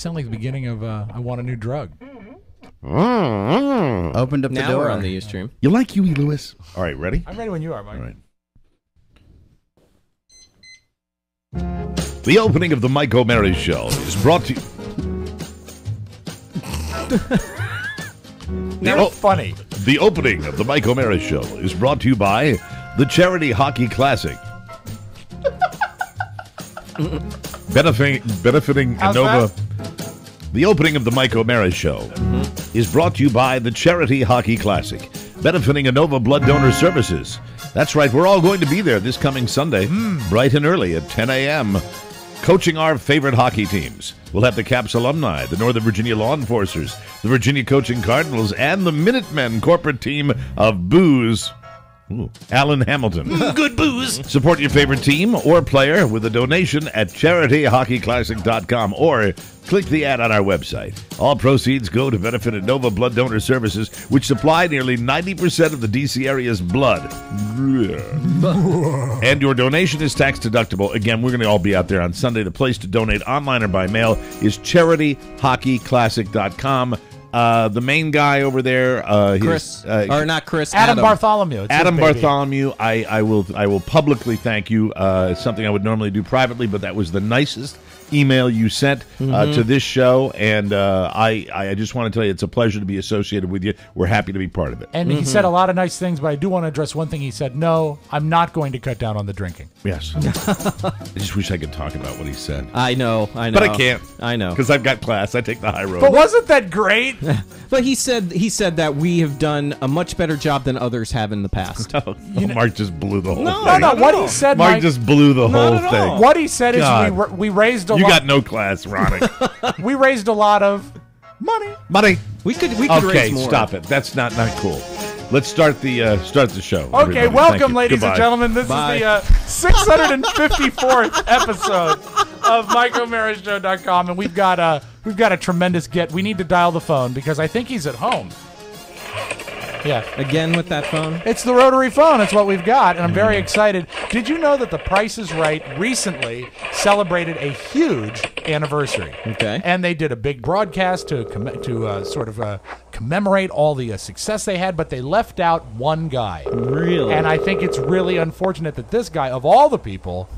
sound like the beginning of I Want a New Drug. Opened up the Now door. we're on the Ustream. You like Huey Lewis? All right, ready? I'm ready when you are, Mike. All right. The opening of the Mike O'Mara Show is brought to you. Funny. The opening of the Mike O'Mara Show is brought to you by the Charity Hockey Classic. benefiting How's Inova. The opening of the Mike O'Mara Show is brought to you by the Charity Hockey Classic, benefiting Inova Blood Donor Services. That's right, we're all going to be there this coming Sunday, bright and early at 10 a.m., coaching our favorite hockey teams. We'll have the Caps alumni, the Northern Virginia Law Enforcers, the Virginia Coaching Cardinals, and the Minutemen corporate team of Booze. Alan Hamilton. Good booze. Support your favorite team or player with a donation at charityhockeyclassic.com or click the ad on our website. All proceeds go to benefit Inova Blood Donor Services, which supply nearly 90% of the D.C. area's blood. And your donation is tax deductible. Again, we're going to all be out there on Sunday. The place to donate online or by mail is charityhockeyclassic.com. The main guy over there, Chris, or not Chris, Adam Bartholomew. It's Adam his baby. Bartholomew. I will publicly thank you. It's something I would normally do privately, but that was the nicest email you sent to this show, and I just want to tell you it's a pleasure to be associated with you. We're happy to be part of it. And he said a lot of nice things, but I do want to address one thing he said. No, I'm not going to cut down on the drinking. Yes. I just wish I could talk about what he said. I know. But I can't. I know. Because I've got class. I take the high road. But wasn't that great? But he said that we have done a much better job than others have in the past. Mark just blew the whole No, thing. No, what he said, Mark Mike, just blew the whole at all. thing. what he said is God. we raised a You lot. got no class, Ronnie. We raised a lot of money. Money. We could Okay, raise more. stop it. That's not cool. Let's start the show. Okay, everybody. welcome, Thank you. ladies Goodbye. and gentlemen. This Bye. is the 654th episode of MikeO'MaraShow.com, and we've got a tremendous get. We need to dial the phone because I think he's at home. Yeah. Again with that phone? It's the rotary phone. It's what we've got, and I'm very excited. Did you know that The Price is Right recently celebrated a huge anniversary? Okay. And they did a big broadcast to commemorate all the success they had, but they left out one guy. Really? And I think it's really unfortunate that this guy, of all the people,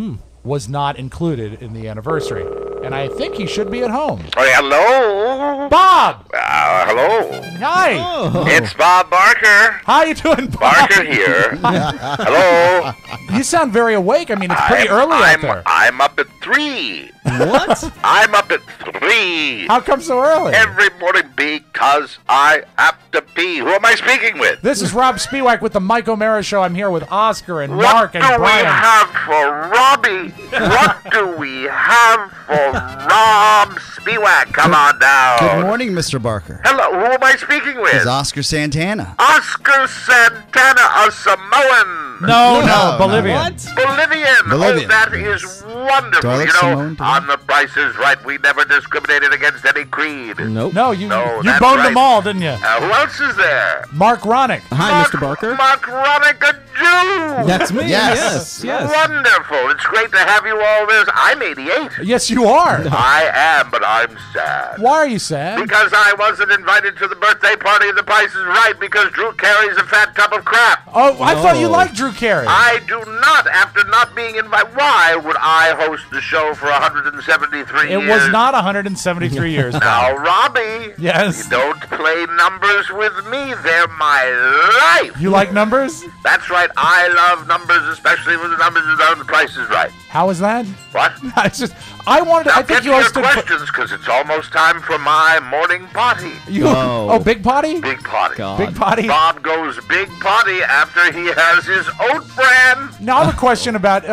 was not included in the anniversary. And I think he should be at home. Hello? Bob! Hello? Hi! Oh. It's Bob Barker. How you doing, Bob? Barker here. Hello? You sound very awake. I mean, it's pretty early out there. I'm up at 3. What? I'm up at 3 How come so early? every morning because I have to pee. Who am I speaking with? This is Rob Spiewak with the Mike O'Mara Show. I'm here with Oscar and What Mark and do we Brian. have for Robbie? What do we have for Rob Spiewak? Come on down. Good morning, Mr. Barker. Hello, who am I speaking with? It's Oscar Santana. Oscar Santana, a Samoan. No, Bolivian. What? Bolivian. Bolivian. Oh, that is wonderful. Do I look You know, Samoan to on The Price is Right, we never discriminated against any creed. Nope. No, you No, you that's boned right. them all, didn't you? Who else is there? Mark Ronick. Hi, Mr. Barker. Mark Ronick, a Jew. That's me. Yes. Yes. Wonderful. It's great to have you all this. I'm 88. Yes, you are. I am, but I'm sad. Why are you sad? Because I wasn't invited to the birthday party of The Price is Right because Drew Carey's a fat tub of crap. Oh, I thought you No. liked Drew Carey. I do not, after not being invited. Why would I host the show for 173 It years? was not 173 years. Now, Robbie. Yes. You don't play numbers with me. They're my life. You like numbers? That's right. I love numbers, especially when the numbers are on The Price is Right. How is that? What? It's just I wanted. Now I get think to you your hosted. questions, because it's almost time for my morning potty. Oh, big potty. Big potty. God. Big potty. Bob goes big potty after he has his oat bran. Now I have a question about.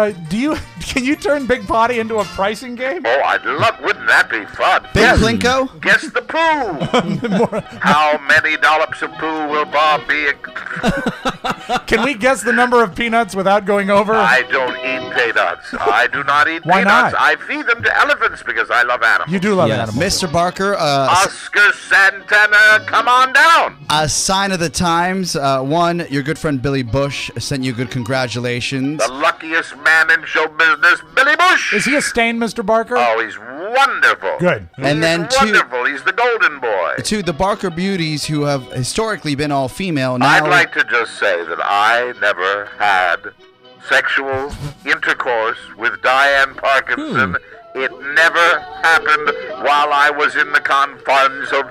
Can you turn Big Potty into a pricing game? Oh, I'd love. Wouldn't that be fun? Big Plinko? Guess the poo. How many dollops of poo will Bob be? Can we guess the number of peanuts without going over? I don't eat peanuts. I do not eat Why peanuts. not? I feed them to elephants because I love animals. You do love Yes. animals. Mr. Barker, Oscar Santana, come on down. a sign of the times. One, your good friend Billy Bush sent you good congratulations. The luckiest man in show business, Billy Bush. Is he a stain, Mr. Barker? Oh, he's wonderful. Good. And then He's wonderful. He's the golden boy. to the Barker Beauties, who have historically been all female. Now, I'd like to just say that I never had sexual intercourse with Diane Parkinson. It never happened while I was in the confines of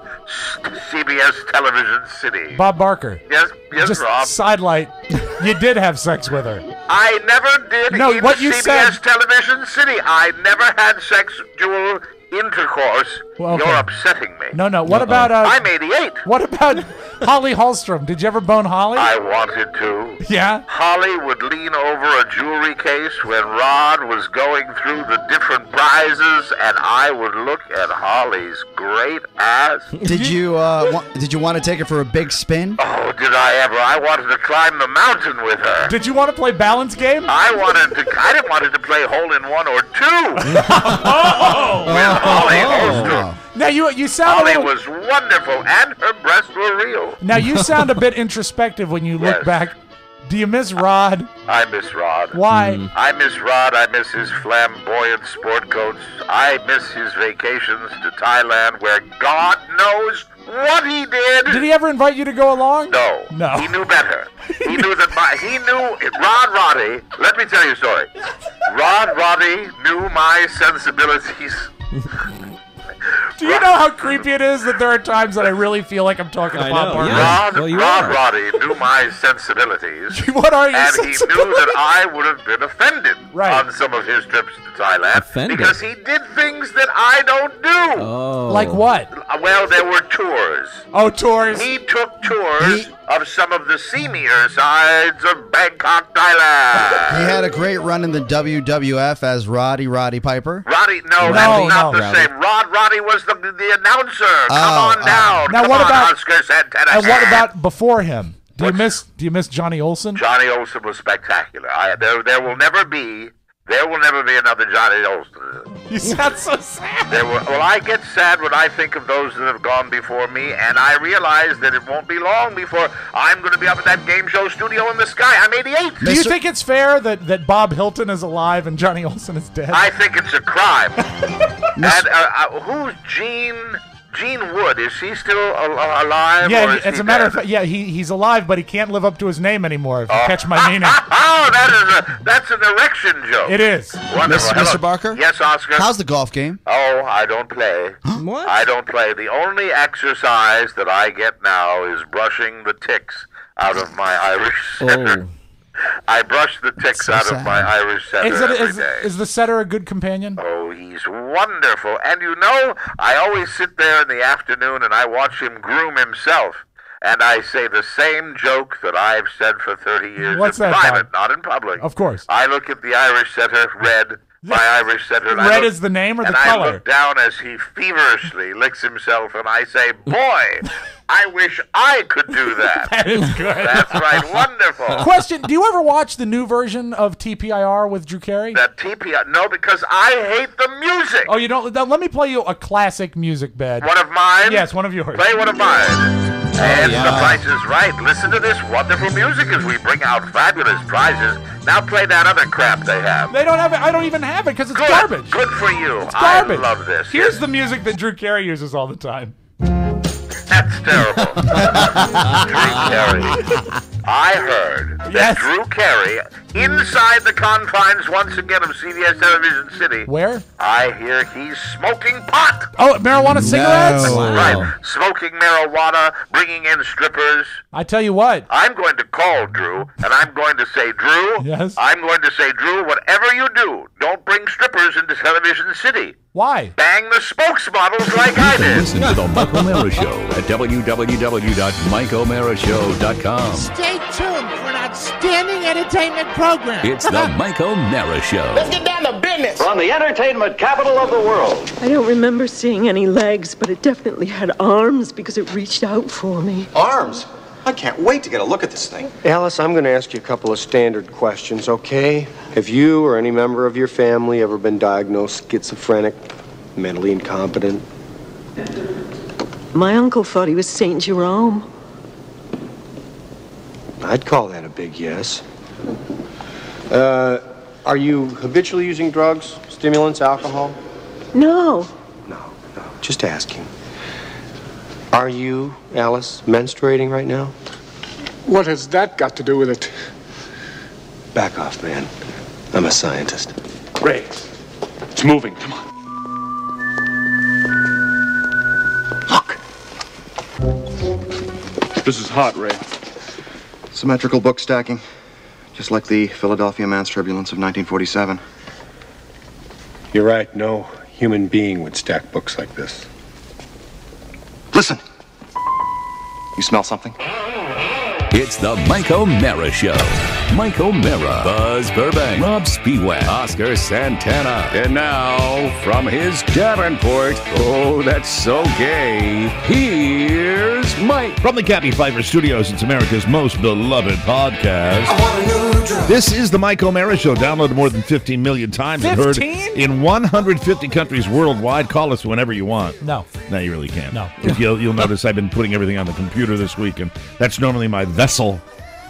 CBS Television City. Bob Barker. Yes, Just Rob. sidelight. You did have sex with her. I never did No, in what you CBS said- Television City. I never had sexual intercourse. Well, okay. You're upsetting me. No. What about I'm 88. what about Holly Hallstrom? Did you ever bone Holly? I wanted to. Yeah. Holly would lean over a jewelry case when Rod was going through the different prizes, and I would look at Holly's great ass. did you want to take her for a big spin? Oh, did I ever? I wanted to climb the mountain with her. Did you want to play balance game? I didn't want to play hole in one or two. With Holly Holstrom. Now you sound a Holly little, was wonderful, and her breasts were real. now you sound a bit introspective when you look Yes. back. Do you miss Rod? I miss Rod. Why? I miss Rod. I miss his flamboyant sport coats. I miss his vacations to Thailand, where God knows what he did. Did he ever invite you to go along? No. No. He knew better. He knew that Rod Roddy, let me tell you a story. Rod Roddy knew my sensibilities. Do you know how creepy it is that there are times that I really feel like I'm talking to I Bob know, Barker? yeah. Rod, Well, you Rod are. Roddy knew my sensibilities. What are you? And he knew that I would have been offended Right. on some of his trips to Thailand. Offended? Because he did things that I don't do. Oh. Like what? Well, there were tours. Oh, tours. He took tours of some of the seamier sides of Bangkok, Thailand. He had a great run in the WWF as Roddy Piper. Roddy, no, No, that's not no. the same. Rod Roddy was the announcer. Come on oh. down. Now Come what on, about- Oscar Santana? And what about before him? Do you miss Johnny Olsen? Johnny Olsen was spectacular. There will never be another Johnny Olsen. You sound so sad. Well, I get sad when I think of those that have gone before me, and I realize that it won't be long before I'm going to be up in that game show studio in the sky. I'm 88. Do you Mr. think it's fair that Bob Hilton is alive and Johnny Olsen is dead? I think it's a crime. And who's Gene Wood? Is he still alive? or Yeah, is as he a matter of dead? fact, yeah, he's alive, but he can't live up to his name anymore. If you catch my meaning, Oh, that's an erection joke. it is. Wonderful. Mr. Hello. Barker? Yes, Oscar. How's the golf game? Oh, I don't play. What? I don't play. The only exercise that I get now is brushing the ticks out of my Irish setter. Oh. I brush the ticks so out sad. of my Irish setter every day. Is the setter a good companion? Oh, he's wonderful. And you know, I always sit there in the afternoon and I watch him groom himself. And I say the same joke that I've said for 30 years What's in that, private, Bob? not in public. Of course. I look at the Irish setter, Red, my Irish setter. And I Red look- is the name or the and color? I look down as he feverishly licks himself, and I say, boy, I wish I could do that. That is good. That's right, wonderful. Question: do you ever watch the new version of TPIR with Drew Carey? That TP, no, because I hate the music. Oh, you don't? Then let me play you a classic music bed. One of mine? Yes, one of yours. Play one of mine. And yeah. the price is right. Listen to this wonderful music as we bring out fabulous prizes. Now play that other crap they have. They don't have it. I don't even have it because it's Good. garbage. Good for you. It's garbage. I love this. Here's Yes. the music that Drew Carey uses all the time. That's terrible. Drew Carey. I heard that Yes. Drew Carey, inside the confines once again of CBS Television City, Where? I hear he's smoking pot. Oh, marijuana cigarettes. No. Wow. Right. Smoking marijuana, bringing in strippers. I tell you what. I'm going to call Drew, and I'm going to say, Drew, Yes? I'm going to say, Drew, whatever you do, don't bring strippers into Television City. Why? Bang the spokesmodels like I did. Listen to the Mike O'Mara Show at www.mikeomarashow.com. Stay tuned for an outstanding entertainment program. It's the Mike O'Mara Show. Get down to business. From the entertainment capital of the world. I don't remember seeing any legs, but it definitely had arms because it reached out for me. Arms? I can't wait to get a look at this thing. Alice, I'm going to ask you a couple of standard questions, okay? Have you or any member of your family ever been diagnosed schizophrenic, mentally incompetent? My uncle thought he was St. Jerome. I'd call that a big yes. Are you habitually using drugs, stimulants, alcohol? No, Just asking. Are you, Alice, menstruating right now? What has that got to do with it? Back off, man. I'm a scientist. Ray, it's moving. Come on. Look. This is hot, Ray. Symmetrical book stacking, just like the Philadelphia Man's Turbulence of 1947. You're right. No human being would stack books like this. Listen. You smell something? It's the Mike O'Mara Show. Mike O'Mara, Buzz Burbank, Rob Spiewak, Oscar Santana. And now, from his Davenport, oh, that's so gay, here's Mike. From the Cappy Pfeiffer Studios, it's America's most beloved podcast. This is the Mike O'Mara Show, downloaded more than 15 million times and heard 15? in 150 countries worldwide. Call us whenever you want. No. No, you really can't. No. You'll notice I've been putting everything on the computer this week, and that's normally my vessel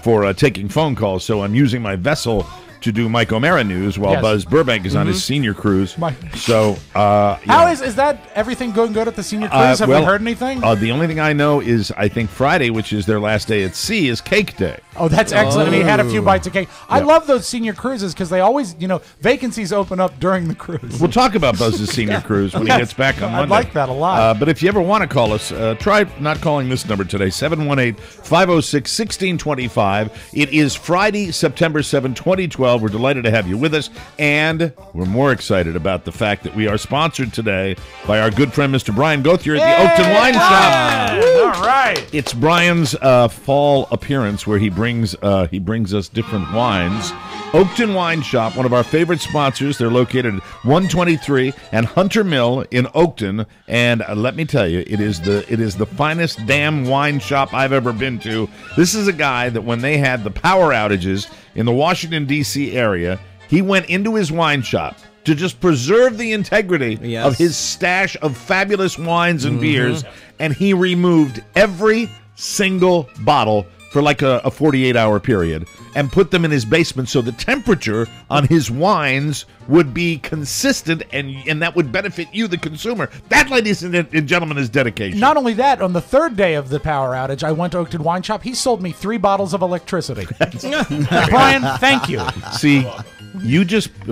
for taking phone calls, so I'm using my vessel to do Mike O'Mara news while Buzz Burbank is on his senior cruise. So, how is that everything going good at the senior cruise? Have we heard anything? The only thing I know is I think Friday, which is their last day at sea, is cake day. Oh, that's excellent. And he had a few bites of cake. I love those senior cruises because they always, vacancies open up during the cruise. We'll talk about Buzz's senior cruise when he gets back on Monday. I like that a lot. But if you ever want to call us, try not calling this number today, 718-506-1625. It is Friday, September 7, 2012. We're delighted to have you with us, and we're more excited about the fact that we are sponsored today by our good friend, Mr. Brian Gauthier at the Oakton Wine Shop. All right. It's Brian's fall appearance where he brings us different wines. Oakton Wine Shop, one of our favorite sponsors. They're located at 123 and Hunter Mill in Oakton, and let me tell you, it is the finest damn wine shop I've ever been to. This is a guy that when they had the power outages in the Washington, D.C. area, he went into his wine shop to just preserve the integrity of his stash of fabulous wines and beers, and he removed every single bottle for like a 48-hour period and put them in his basement so the temperature on his wines would be consistent and that would benefit you, the consumer. That, ladies and gentlemen, is dedication. Not only that, on the third day of the power outage, I went to Oakton Wine Shop. He sold me 3 bottles of electricity. Brian, thank you. See,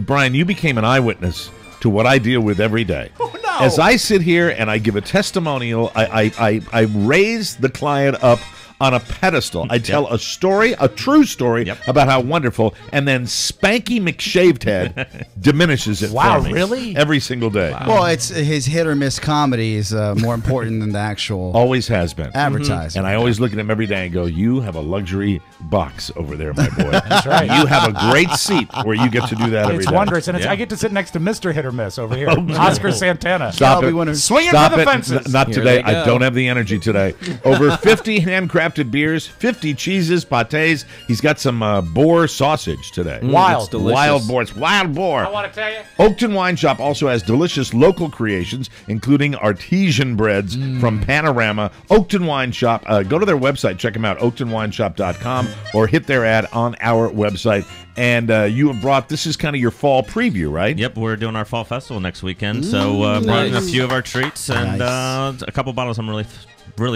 Brian, you became an eyewitness to what I deal with every day. Oh, no. As I sit here and I give a testimonial, I raise the client up on a pedestal. I tell a story, a true story, about how wonderful, and then Spanky McShavedhead diminishes it for me. Really? Every single day. Wow. Well, it's his hit or miss comedy is more important than the actual always has been advertising. And I always look at him every day and go, you have a luxury box over there, my boy. That's right. You have a great seat where you get to do that every day. It's wondrous, and I get to sit next to Mr. Hit or Miss over here, Oscar Santana. Stop it. Swinging Stop for the it. fences. Not today. I don't have the energy today. Over 50 handcrafted beers, 50 cheeses, pâtés. He's got some boar sausage today. Wild. Wild boar. It's wild boar. I want to tell you. Oakton Wine Shop also has delicious local creations, including artesian breads from Panorama. Oakton Wine Shop. Go to their website. Check them out, oaktonwinesshop.com, or hit their ad on our website. And you have brought, this is kind of your fall preview, right? Yep, we're doing our fall festival next weekend. So brought in a few of our treats and a couple bottles I'm really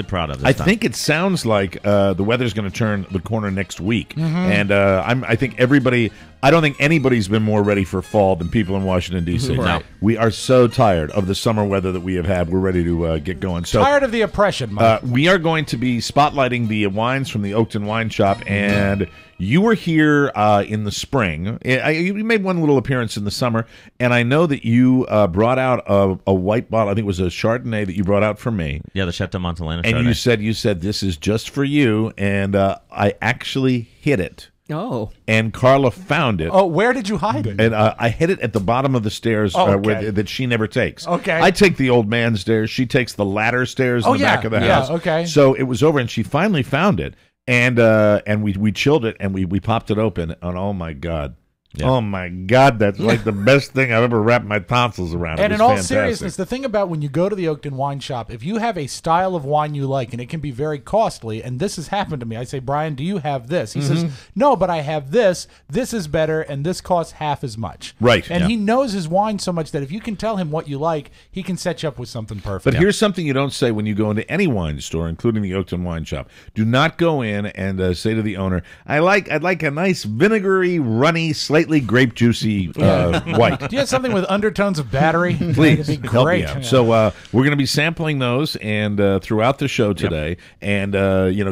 proud of this time. think it sounds like the weather's going to turn the corner next week. And I think everybody, I don't think anybody's been more ready for fall than people in Washington, D.C. Right. Now, we are so tired of the summer weather that we have had. We're ready to get going. So Tired of the oppression, Mike. we are going to be spotlighting the wines from the Oakton Wine Shop, and you were here in the spring. You made one little appearance in the summer, and I know that you brought out a white bottle. I think it was a Chardonnay that you brought out for me. Yeah, the Chateau Montelena And Chardonnay. you said this is just for you, and I actually hid it. Oh. And Carla found it. Oh, where did you hide it? And I hid it at the bottom of the stairs that she never takes. Okay. I take the old man stairs. She takes the ladder stairs in the back of the house. Yeah, okay. So it was over, and she finally found it. And we chilled it, and we popped it open, and oh, my God. Yeah. Oh my God, that's like the best thing I've ever wrapped my tonsils around. And It in was all fantastic. seriousness, the thing about when you go to the Oakton Wine Shop, if you have a style of wine you like, and it can be very costly, and this has happened to me, I say, Brian, do you have this? He says, no, but I have this. This is better, and this costs half as much. Right. And Yeah. he knows his wine so much that if you can tell him what you like, he can set you up with something perfect. But here's something you don't say when you go into any wine store, including the Oakton Wine Shop. Do not go in and say to the owner, "I'd like a nice vinegary, runny, slightly grape juicy white." Do you have something with undertones of battery? Please That'd be help me great. out. So we're going to be sampling those and throughout the show today, and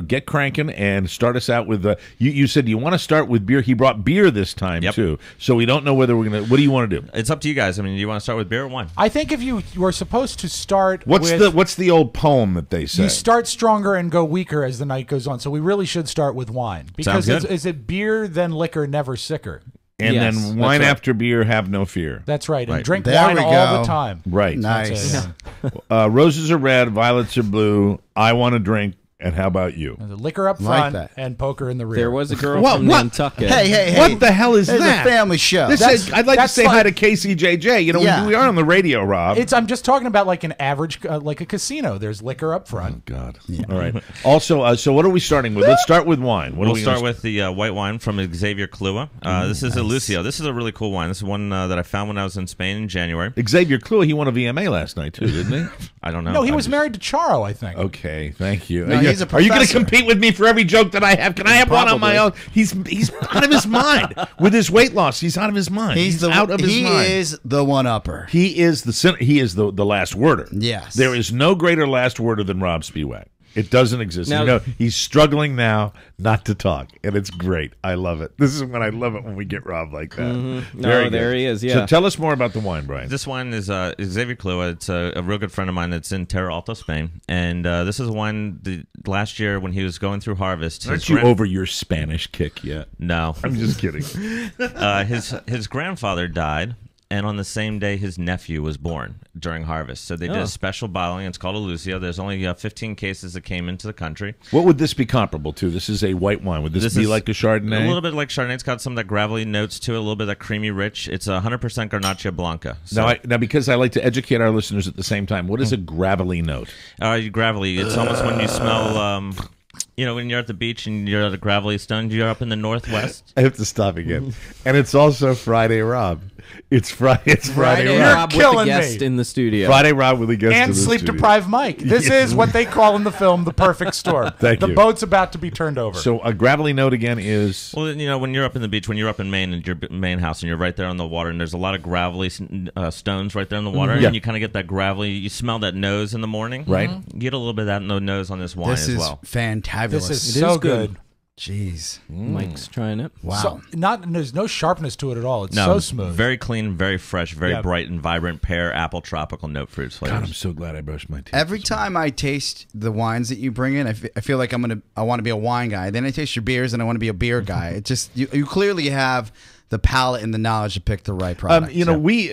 get cranking and start us out with. You said you want to start with beer. He brought beer this time too, so we don't know whether we're going to. What do you want to do? It's up to you guys. I mean, do you want to start with beer or wine? I think if you were supposed to start What's the old poem that they say? You start stronger and go weaker as the night goes on. So we really should start with wine. Because Sounds good. is it beer, then liquor, never sicker? And Yes, then that's wine right. after beer, have no fear. That's right. And Right. drink There wine we all go. the time. Right. Nice. That's it. Roses are red, violets are blue. I want to drink. And how about you? The liquor up Like front that. and poker in the rear. There was a girl What- from what? Nantucket. Hey. What the hell is This that? is a family show. This That's- is, I'd like to that's say hi like- to KCJJ. You know, Yeah. we are on the radio, Rob. I'm just talking about like an average, like a casino. There's liquor up front. God. All right. Also, so what are we starting with? Let's start with wine. What We'll are we start gonna with the white wine from Xavier Clua. This is a Lucio. This is a really cool wine. This is one that I found when I was in Spain in January. Xavier Clua, he won a VMA last night, too, didn't he? I don't know. No, he I was just- married to Charo, I think. Okay, thank you. No, are you, he's a are you going to professor. compete with me for every joke that I have? Can I have one on my own? He's out of his mind with his weight loss. He's out of his mind. He's out of his mind. He is the one-upper. He is the last worder. Yes. There is no greater last worder than Rob Spiewak. It doesn't exist. Now- He's struggling now not to talk, and it's great. I love it. This is when I love it when we get Rob like that. No, Very good. there he is, So yeah. tell us more about the wine, Brian. This wine is Xavier Clua. It's a real good friend of mine that's in Terra Alta, Spain. And this is a wine last year when he was going through harvest. Aren't you over your Spanish kick yet? No. I'm just kidding. His grandfather died, and on the same day his nephew was born during harvest. So they did Oh. a special bottling. It's called a Lucio. There's only 15 cases that came into the country. What would this be comparable to? This is a white wine. Would this be is like a Chardonnay? A little bit like Chardonnay. It's got some of that gravelly notes to it, a little bit of that creamy rich. It's 100% Garnacha Blanca. So, Now, because I like to educate our listeners at the same time, what is a gravelly note? gravelly. It's almost when you smell... when you're at the beach and you're at a gravelly stone, you're up in the northwest. I have to stop again. And it's also Friday Rob. It's Friday Friday Rob. Rob with killing the guest me. in the studio. Friday Rob with a guest in And the studio. sleep-deprived Mike. This is what they call in the film the perfect storm. Thank the you. boat's about to be turned over. So a gravelly note again is... Well, when you're up in the beach, when you're up in Maine and your main house and you're right there on the water and there's a lot of gravelly stones right there in the water Yeah. and you kind of get that gravelly, you smell that nose in the morning. Right. You get a little bit of that in the nose on this wine This as is well. fantabulous. this is It so is good. good. Jeez. Mike's trying it. Wow. So, there's no sharpness to it at all. It's No, so smooth. very clean, very fresh, very Yeah. bright and vibrant pear, apple, tropical note fruits flavors. God, I'm so glad I brushed my teeth. Every time I taste the wines that you bring in, I feel like I want to be a wine guy. Then I taste your beers, and I want to be a beer guy. It just you clearly have the palate and the knowledge to pick the right product. we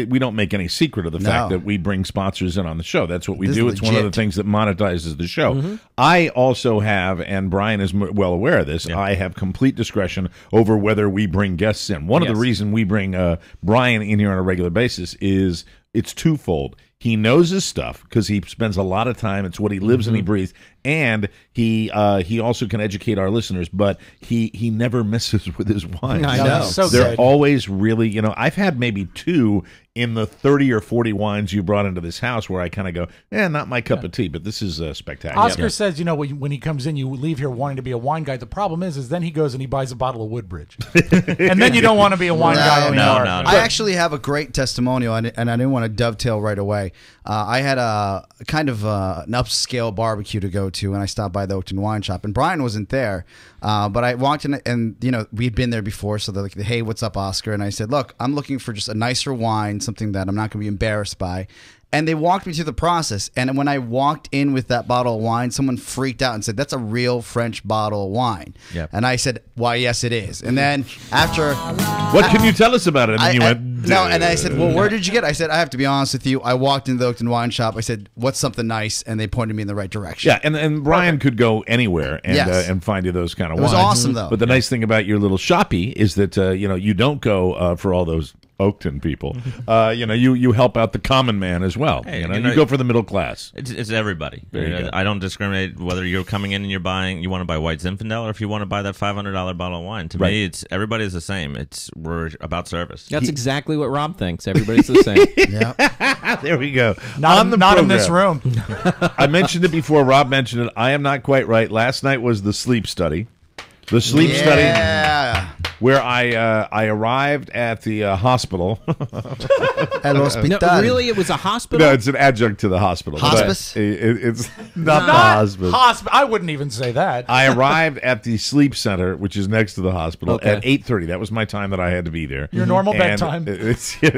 we don't make any secret of the fact No. that we bring sponsors in on the show. That's what we This do. is It's one of the legit. things that monetizes the show. I also have, and Brian is well aware of this, I have complete discretion over whether we bring guests in. One of the Yes. reasons we bring Brian in here on a regular basis is it's twofold. He knows his stuff because he spends a lot of time. It's what he lives and he breathes. And he also can educate our listeners, but he never misses with his wines. I know. So They're good. always really, I've had maybe 2 in the 30 or 40 wines you brought into this house where I kind of go, not my cup of tea, but this is spectacular. Oscar says, when he comes in, you leave here wanting to be a wine guy. The problem is then he goes and he buys a bottle of Woodbridge. And then you don't want to be a wine guy anymore. No. I actually have a great testimonial, and I didn't want to dovetail right away. I had a kind of an upscale barbecue to go to, and I stopped by the Oakton Wine Shop, and Brian wasn't there. But I walked in, and we'd been there before, so they're like, "Hey, what's up, Oscar?" And I said, "Look, I'm looking for just a nicer wine, something that I'm not going to be embarrassed by." And they walked me through the process. And when I walked in with that bottle of wine, someone freaked out and said, "That's a real French bottle of wine." Yep. And I said, "Why, yes, it is." And then after... What can you tell us about it? And then you went, No, and I said, well, where did you get it? I said, I have to be honest with you. I walked into the Oakton wine shop. I said, what's something nice? And they pointed me in the right direction. Yeah, and Brian could go anywhere and find you those kind of wines. It was awesome, though. But the nice thing about your little shoppy is that you don't go for all those Oakton people. You help out the common man as well. Hey, you go for the middle class. It's everybody. There you go. I don't discriminate whether you're coming in and you want to buy White Zinfandel, or if you want to buy that $500 bottle of wine. To me, everybody's the same. We're about service. That's exactly what Rob thinks. Everybody's the same. Yeah. There we go. Not in this room. I mentioned it before. Rob mentioned it. I am not quite right. Last night was the sleep study. The sleep study where I arrived at the hospital. El hospital. No, really? It was a hospital? No, it's an adjunct to the hospital. Hospice? It's not the hospice. I wouldn't even say that. I arrived at the sleep center, which is next to the hospital, at 8:30. That was my time that I had to be there. Your normal bedtime.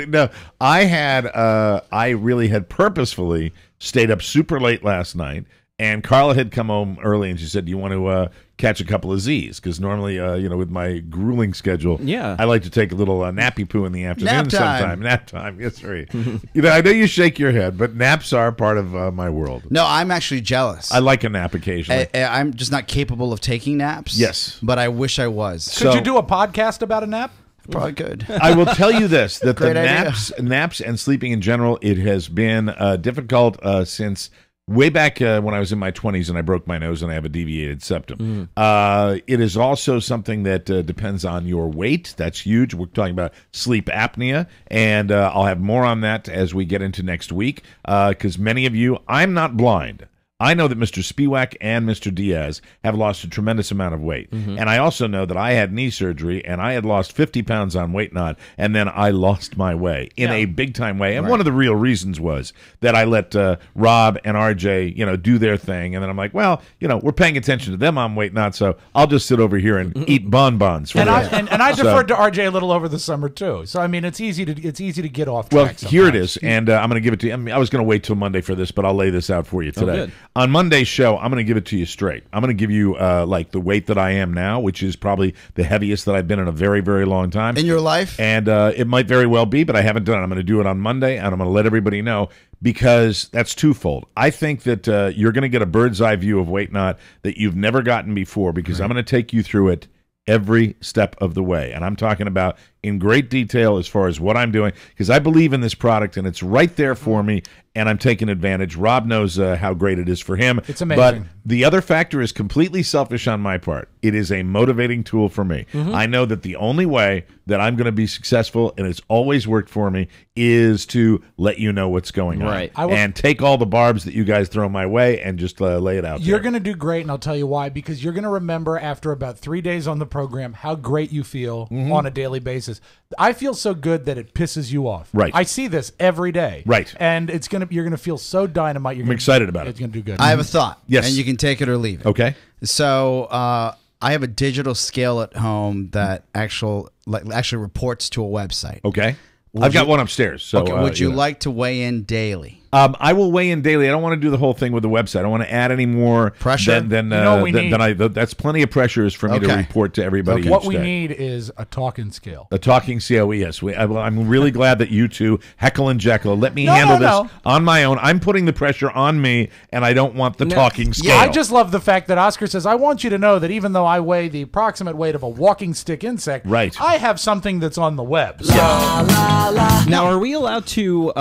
No, I really had purposefully stayed up super late last night. And Carla had come home early, and she said, "Do you want to catch a couple of Z's?" Because normally, with my grueling schedule, I like to take a little nappy poo in the afternoon sometime. Nap time, yes, right. I know you shake your head, but naps are part of my world. No, I'm actually jealous. I like a nap occasionally. I'm just not capable of taking naps. Yes. But I wish I was. Could you do a podcast about a nap? Probably good. I will tell you this, that the Great naps and sleeping in general, it has been difficult since way back when I was in my 20s and I broke my nose and I have a deviated septum. It is also something that depends on your weight. That's huge. We're talking about sleep apnea, and I'll have more on that as we get into next week, because many of you, I'm not blind. I know that Mr. Spiewak and Mr. Diaz have lost a tremendous amount of weight. And I also know that I had knee surgery, and I had lost 50 pounds on Weight Not, and then I lost my way in a big-time way. And one of the real reasons was that I let Rob and RJ, do their thing. And then I'm like, well, we're paying attention to them on Weight Not, so I'll just sit over here and eat bonbons. And I deferred to RJ a little over the summer, too. So, I mean, it's easy to get off track Well, sometimes. here it is, and I'm going to give it to you. I was going to wait till Monday for this, but I'll lay this out for you today. Good. On Monday's show, I'm going to give it to you straight. I'm going to give you like the weight that I am now, which is probably the heaviest that I've been in a very, very long time. In your life? And it might very well be, but I haven't done it. I'm going to do it on Monday, and I'm going to let everybody know, because that's twofold. I think that you're going to get a bird's eye view of Weight Not that you've never gotten before, because I'm going to take you through it every step of the way. And I'm talking about in great detail as far as what I'm doing, because I believe in this product, and it's right there for me, and I'm taking advantage. Rob knows how great it is for him. It's amazing. But the other factor is completely selfish on my part. It is a motivating tool for me. I know that the only way that I'm going to be successful, and it's always worked for me, is to let you know what's going on. And take all the barbs that you guys throw my way and just lay it out You're there. going to do great, and I'll tell you why. Because you're going to remember after about 3 days on the program how great you feel on a daily basis. I feel so good that it pisses you off. Right. I see this every day. Right. And you're going to feel so dynamite. I'm excited about it. It's going to do good. I have a thought. Yes. And you can take it or leave it. Okay. So I have a digital scale at home that actually reports to a website. Okay. I've got one upstairs. So, okay, would you like to weigh in daily? I will weigh in daily. I don't want to do the whole thing with the website. I don't want to add any more pressure. Than that's plenty of pressures for me to report to everybody. What we need is a talking scale. A talking scale, yes. I'm really glad that you two, Heckle and Jekyll, let me handle this on my own. I'm putting the pressure on me, and I don't want the talking scale. Yeah, I just love the fact that Oscar says, I want you to know that even though I weigh the approximate weight of a walking stick insect, I have something that's on the web. So. Now, are we allowed to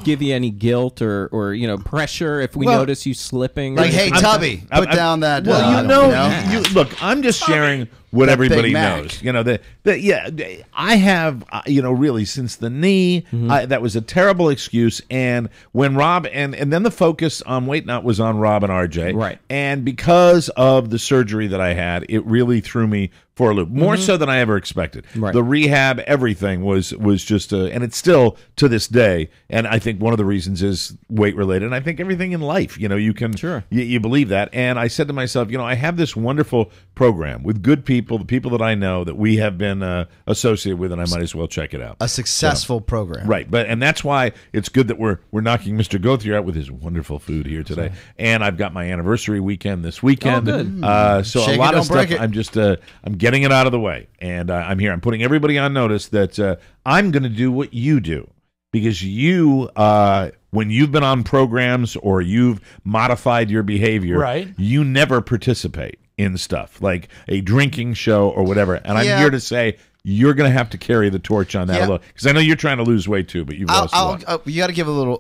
give you any guilt or pressure if we notice you slipping? Like, hey, Tubby, put down that. Well, look, I'm just sharing what everybody knows. I have, really since the knee, that was a terrible excuse. And when Rob, and then the focus on Weight Not was on Rob and RJ. Right. And because of the surgery that I had, it really threw me for a loop, more so than I ever expected. Right. The rehab, everything was just, and it's still to this day. And I think one of the reasons is weight related. And I think everything in life, you can, you believe that. And I said to myself, I have this wonderful program with good people, the people that I know that we have been associated with, and I might as well check it out. A successful program, right? And that's why it's good that we're knocking Mr. Gothrier out with his wonderful food here today. And I've got my anniversary weekend this weekend. Oh, good. So Shake a lot it, of don't break stuff. it. I'm just I'm getting getting it out of the way. And I'm here. I'm putting everybody on notice that I'm going to do what you do. Because you, when you've been on programs or you've modified your behavior, right, you never participate in stuff like a drinking show or whatever. And I'm here to say you're going to have to carry the torch on that a little. Because I know you're trying to lose weight too, but you've lost a lot. You got to give a little.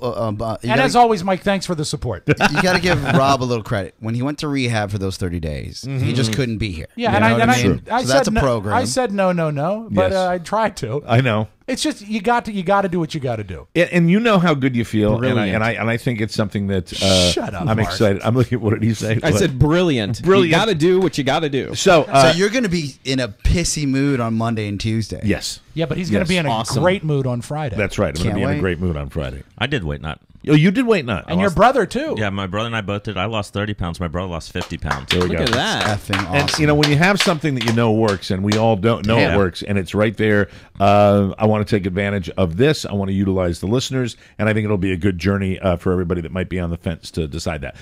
And as always, Mike, thanks for the support. You got to give Rob a little credit. When he went to rehab for those 30 days, he just couldn't be here. Yeah, you and I so said that's a program. I said no, but I tried to. I know. It's just you got to do what you got to do. And you know how good you feel, Brilliant. and I think it's something that Shut up, I'm Mark. excited. I'm looking at what did he say? I said brilliant. Brilliant. You got to do what you got to do. So you're going to be in a pissy mood on Monday and Tuesday. Yes. Yeah, but he's going to be in a great mood on Friday. That's right. I'm going to be in a great mood on Friday. I did weight not. Oh, you did weight not. And your brother, too. Yeah, my brother and I both did. I lost 30 pounds. My brother lost 50 pounds. There we Look go. at that. Effing awesome. And, you know, when you have something that you know works, and we all don't know it works, and it's right there, I want to take advantage of this. I want to utilize the listeners, and I think it'll be a good journey for everybody that might be on the fence to decide that.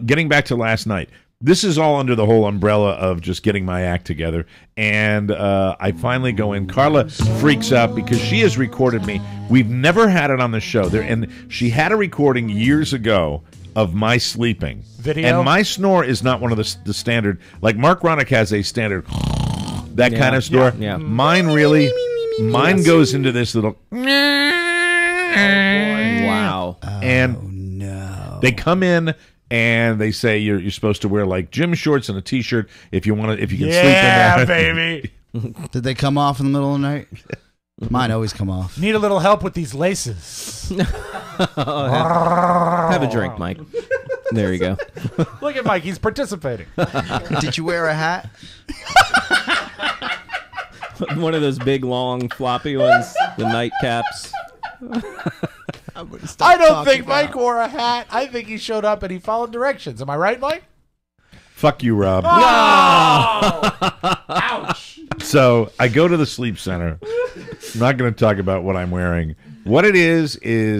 Getting back to last night, this is all under the whole umbrella of just getting my act together. And I finally go in. Carla freaks out because she has recorded me. We've never had it on the show. And she had a recording years ago of my sleeping. Video? And my snore is not one of the standard. Like Mark Ronick has a standard, that kind of snore. Yeah. Mine really, mine goes into this little. Wow. And they come in. And they say you're supposed to wear like gym shorts and a t-shirt if you want to, if you can sleep in that. Yeah, baby. Did they come off in the middle of the night? Mine always come off. Need a little help with these laces. Have a drink, Mike. There you go. Look at Mike. He's participating. Did you wear a hat? One of those big, long, floppy ones, the nightcaps. I don't think Mike wore a hat. I think he showed up and he followed directions. Am I right, Mike? Fuck you, Rob. Oh! Ouch. So I go to the sleep center. I'm not going to talk about what I'm wearing. What it is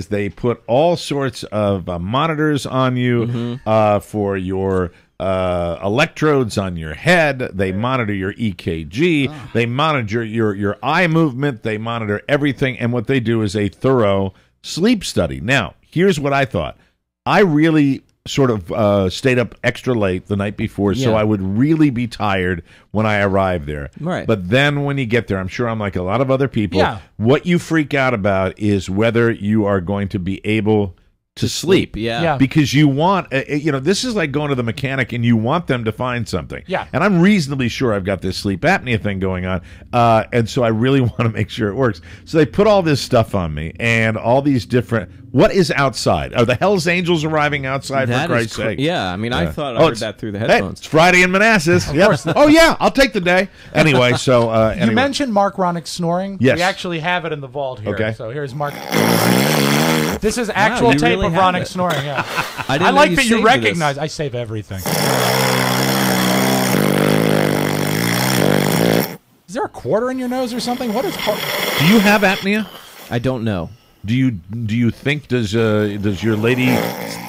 they put all sorts of monitors on you for your electrodes on your head. They monitor your EKG. They monitor your eye movement. They monitor everything. And what they do is a thorough sleep study. Now, here's what I thought. I really sort of stayed up extra late the night before, so I would really be tired when I arrived there. Right. But then when you get there, I'm sure I'm like a lot of other people. What you freak out about is whether you are going to be able to sleep. Because you want, this is like going to the mechanic and you want them to find something. Yeah. And I'm reasonably sure I've got this sleep apnea thing going on. And so I really want to make sure it works. So they put all this stuff on me and all these different, what is outside? Are the Hells Angels arriving outside, for Christ's sake? Yeah, I mean, I thought I heard that through the headphones. Hey, it's Friday in Manassas. Oh, yeah, I'll take the day. Anyway, so. You mentioned Mark Ronick snoring. Yes. We actually have it in the vault here. Okay. So here's Mark. This is actual tape of Ronick snoring. Yeah. I like that you recognize. I save everything. Is there a quarter in your nose or something? What is? Do you have apnea? I don't know. Do you think does your lady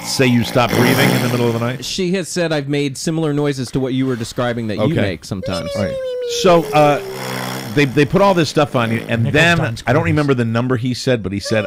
say you stop breathing in the middle of the night? She has said I've made similar noises to what you were describing that you make sometimes. Right. So they put all this stuff on you, and then I don't remember the number he said, but he said,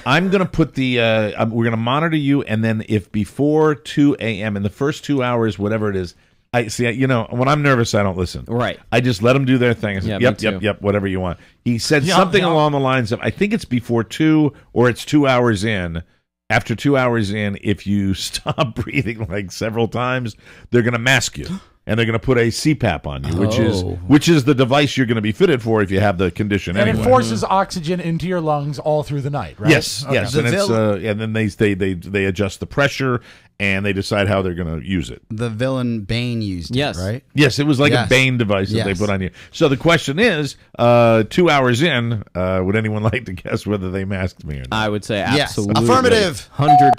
I'm going to put the we're going to monitor you, and then if before 2 a.m. in the first 2 hours, whatever it is. I see. When I'm nervous, I don't listen. Right. I just let them do their thing. I say, yep, whatever you want. He said something along the lines of, I think it's before 2 or it's 2 hours in. After 2 hours in, if you stop breathing like several times, they're going to mask you. And they're going to put a CPAP on you, which is the device you're going to be fitted for if you have the condition. And anyway. it forces oxygen into your lungs all through the night, right? Yes, yes. And it's and then they adjust the pressure and they decide how they're going to use it. The villain Bane used it, right? Yes, it was like a Bane device that they put on you. So the question is, 2 hours in, would anyone like to guess whether they masked me or not? I would say absolutely. Affirmative. 100%.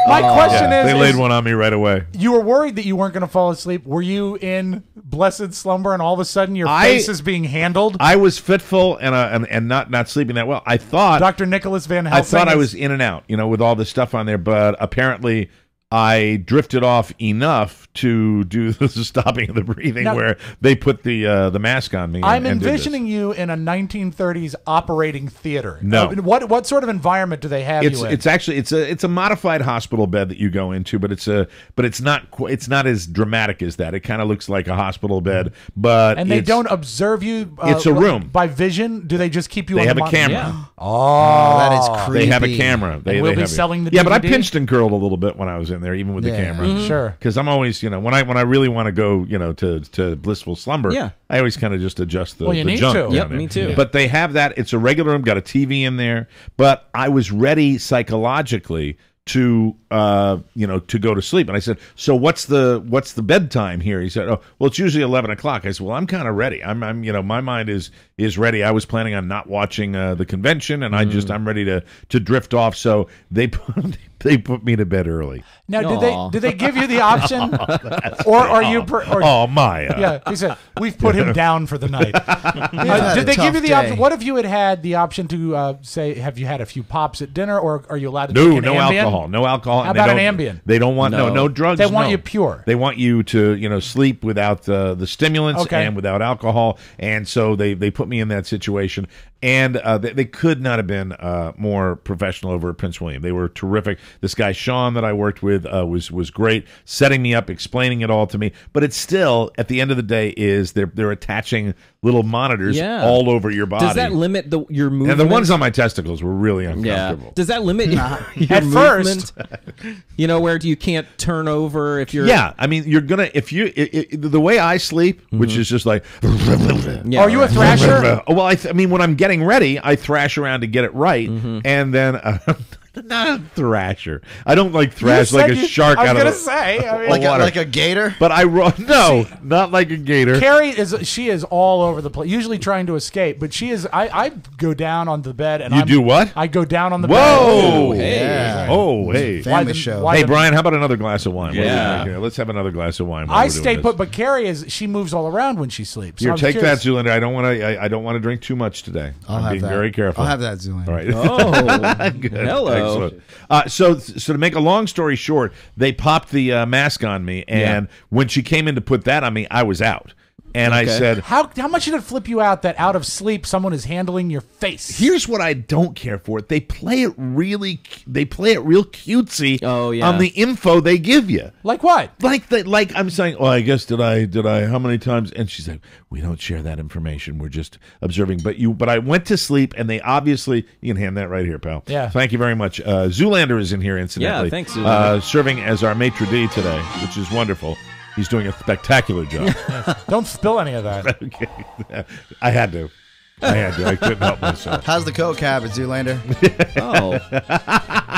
My question is... They laid one on me right away. You were worried that you weren't going to fall asleep. Were you in blessed slumber and all of a sudden your face is being handled? I was fitful and not sleeping that well. I thought... Dr. Nicholas Van Helsing. I thought I was in and out, with all this stuff on there, but apparently... I drifted off enough to do the stopping of the breathing, Now, where they put the mask on me. I'm and did this. envisioning you in a 1930s operating theater. No. What sort of environment do they have you in? It's actually it's a modified hospital bed that you go into, but it's not as dramatic as that. It kind of looks like a hospital bed, but and they don't observe you. It's a room by vision. Do they just keep you? They on have the a camera. Yeah. Oh, that is creepy. They have a camera. They will be have selling the Yeah, but I DVD? pinched and curled a little bit when I was in there, even with the camera. Sure. Because I'm always, when I really want to go, to blissful slumber. Yeah. I always kind of just adjust the, Well, you the need junk. to. down Yep, there. me too. But they have that. It's a regular room. Got a TV in there. But I was ready psychologically to to go to sleep. And I said, so what's the bedtime here? He said, oh, well, it's usually 11 o'clock. I said, well, I'm kind of ready. I'm my mind is ready. I was planning on not watching the convention, and I'm ready to drift off. So they put me to bed early. Now, did they give you the option, or are you? Maya. Yeah, he said we've put him down for the night. Did they give you the option? What if you had the option to say, have you had a few pops at dinner, or are you allowed to? take an Ambien? No alcohol. How about an Ambien? They don't want no drugs. They want you pure. They want you to sleep without the stimulants and without alcohol. And so they put me in that situation. And they could not have been more professional over at Prince William. They were terrific. This guy Sean that I worked with was great, setting me up, explaining it all to me. But it's still, at the end of the day, is they're attaching little monitors all over your body. Does that limit your movement? And the ones on my testicles were really uncomfortable. Yeah. Does that limit your at movement? first? Where you can't turn over if you're. Yeah, I mean, you're gonna the way I sleep, which is just like. Yeah, are you a thrasher? Well, I mean, when I'm getting ready, I thrash around to get it right, and then. Not a thrasher. I don't like thrash like a shark out of I was gonna say, I mean, like a gator. But not like a gator. Carrie is all over the place, usually trying to escape, but she is. I go down on the bed and do what? I go down on the Whoa! bed. Hey. Oh, hey! Family show. Hey, Brian, how about another glass of wine? Yeah. Here, let's have another glass of wine. I stay put, but Carrie she moves all around when she sleeps. Here, So take that, Zoolander. I don't want to drink too much today. I'm being very careful. I'll have that, Zoolander. All right. Oh, good. Hello. Excellent. So to make a long story short, they popped the mask on me, and when she came in to put that on me, I was out. And I said, how much did it flip you out that out of sleep someone is handling your face? Here's what I don't care for. They play it real cutesy on the info they give you. Like what? Like I'm saying, oh, I guess did I how many times? And she's like, we don't share that information. We're just observing. But I went to sleep, and they obviously, you can hand that right here, pal. Yeah. Thank you very much. Zoolander is in here, incidentally. Yeah, thanks, Zoolander. Serving as our maitre d' today, which is wonderful. He's doing a spectacular job. Don't spill any of that. Okay. I had to. I couldn't help myself. How's the coke habit, Zoolander?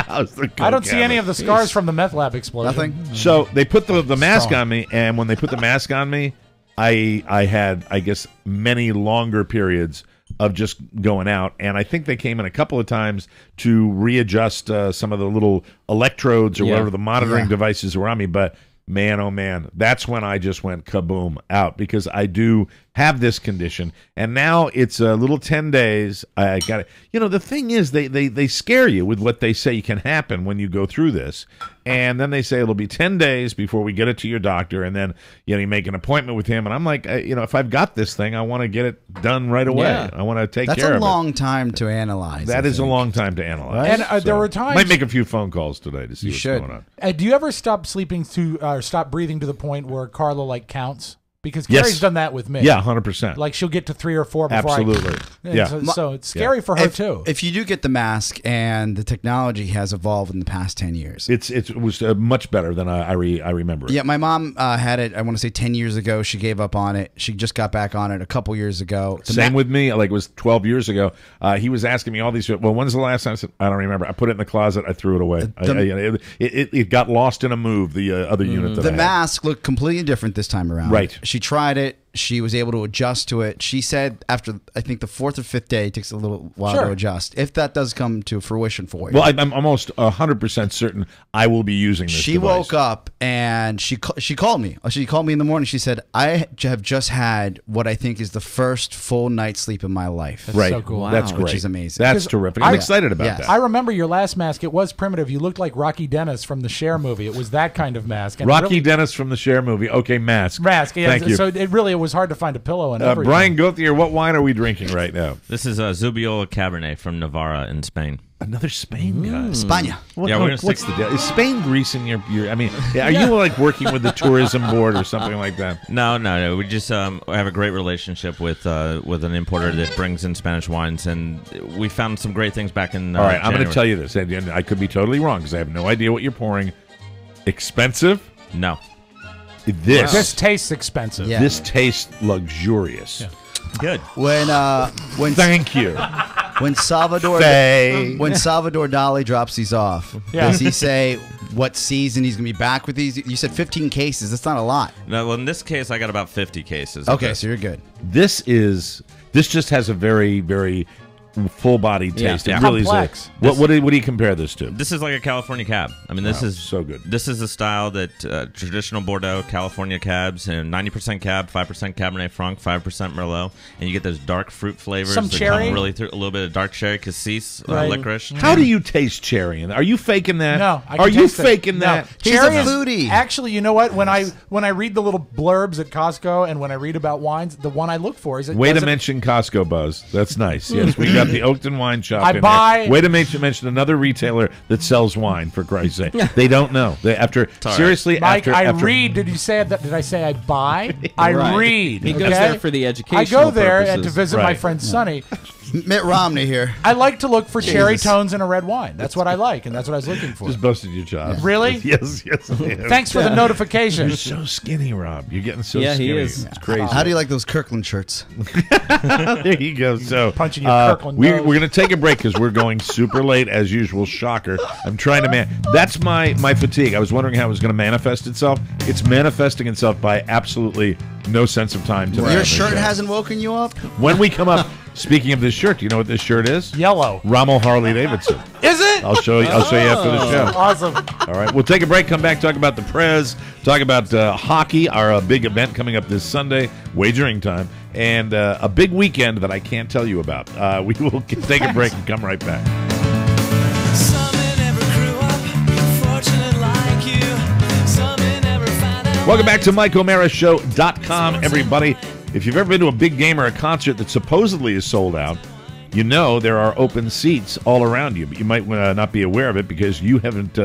How's the coke I don't see any habit? of the scars from the meth lab explosion. Nothing? So they put the mask on me, and when they put the mask on me, I had, I guess, many longer periods of just going out, and I think they came in a couple of times to readjust some of the little electrodes or whatever the monitoring devices were on me, but man, oh man, that's when I just went kaboom out, because I do have this condition, and now it's a little 10 days. I got it. The thing is, they scare you with what they say can happen when you go through this, and then they say it'll be 10 days before we get it to your doctor, and then you make an appointment with him, and I'm like, if I've got this thing, I want to get it done right away. Yeah. I want to take That's care of it. That's a long time to analyze. That is a long time to analyze. And there were times might make a few phone calls today to see what's going on. Do you ever stop sleeping or stop breathing to the point where Carla counts? Because Carrie's done that with me. Yeah, 100%. Like she'll get to 3 or 4 before Absolutely. So it's scary for her too. If you do get the mask, and the technology has evolved in the past 10 years. It was much better than I remember it. Yeah, my mom had it, I want to say 10 years ago. She gave up on it. She just got back on it a couple years ago. Same with me. Like, it was 12 years ago. He was asking me all these, well, when's the last time? I said, I don't remember. I put it in the closet. I threw it away. It got lost in a move, the other unit that I had. The mask looked completely different this time around. Right. She tried it. She was able to adjust to it. She said after, I think, the 4th or 5th day, it takes a little while to adjust. If that does come to fruition for you. Well, I'm almost 100% certain I will be using this She device. woke up and she called me. She called me in the morning. She said, I have just had what I think is the first full night's sleep in my life. That's right. so cool. Wow. That's great. Which is amazing. That's terrific. I'm excited about that. I remember your last mask. It was primitive. You looked like Rocky Dennis from the Cher movie. It was that kind of mask. And Rocky Dennis from the Cher movie. Okay, mask. Mask. Yeah, Thank you. So it was hard to find a pillow and everything. Brian Gauthier, what wine are we drinking right now? This is Zubiola Cabernet from Navarra in Spain. Another Spain guy. España. What's the deal? Is Spain greasing your I mean, are you like working with the tourism board or something like that? No. We just have a great relationship with an importer that brings in Spanish wines, and we found some great things back in All right, I'm going to January. tell you this, and I could be totally wrong because I have no idea what you're pouring. Expensive? No. This tastes expensive. Yeah. This tastes luxurious. Yeah. Good. When Thank you. When Salvador Faye. when Salvador Dali drops these off, does he say what season he's gonna be back with these? You said 15 cases. That's not a lot. No, well, in this case, I got about 50 cases. Okay, so you're good. This just has a very, very full-bodied taste. Yeah. It really Complex. is. What do you compare this to? This is like a California cab. I mean, this is so good. This is a style that traditional Bordeaux, California cabs, and 90% cab, 5% Cabernet Franc, 5% Merlot, and you get those dark fruit flavors. Some that cherry? come really through a little bit of dark cherry, cassis, Right. licorice. How do you taste cherry? Are you faking that? No, I can Are you taste it. faking No. that? Cherry a is foodie. Actually, you know what? When I read the little blurbs at Costco and when I read about wines, the one I look for is Way to mention Costco, Buzz. That's nice. Yes, we got the Oakton Wine Shop. I in buy- there. Way to mention another retailer that sells wine. For Christ's sake, they don't know. Seriously, Mike, after I read. Did you say that? Did I say I buy? I Right. read. He goes okay? there for the I educational go there and to purposes. visit my Right. friend Sonny. Mitt Romney here. I like to look for cherry Jesus. tones in a red wine. That's what I like, and that's what I was looking for. Just busted your job. Really? Yes. I have. Thanks for the notification. You're so skinny, Rob. You're getting so Yeah, he skinny. is. It's crazy. How do you like those Kirkland shirts? There you go. So Punching your Kirkland we're nose. going to take a break because we're going super late as usual. Shocker. I'm trying to That's my fatigue. I was wondering how it was going to manifest itself. It's manifesting itself by absolutely no sense of time tonight. Your shirt hasn't woken you up? When we come up, speaking of this shirt, do you know what this shirt is? Yellow. Rommel Harley Davidson. Is it? I'll show you after the show. Awesome. All right, we'll take a break, come back, talk about the Prez, talk about hockey, our big event coming up this Sunday, wagering time, and a big weekend that I can't tell you about. We will take a break and come right back. Welcome back to MikeO'MaraShow.com, everybody. If you've ever been to a big game or a concert that supposedly is sold out, you know there are open seats all around you, but you might not be aware of it because you haven't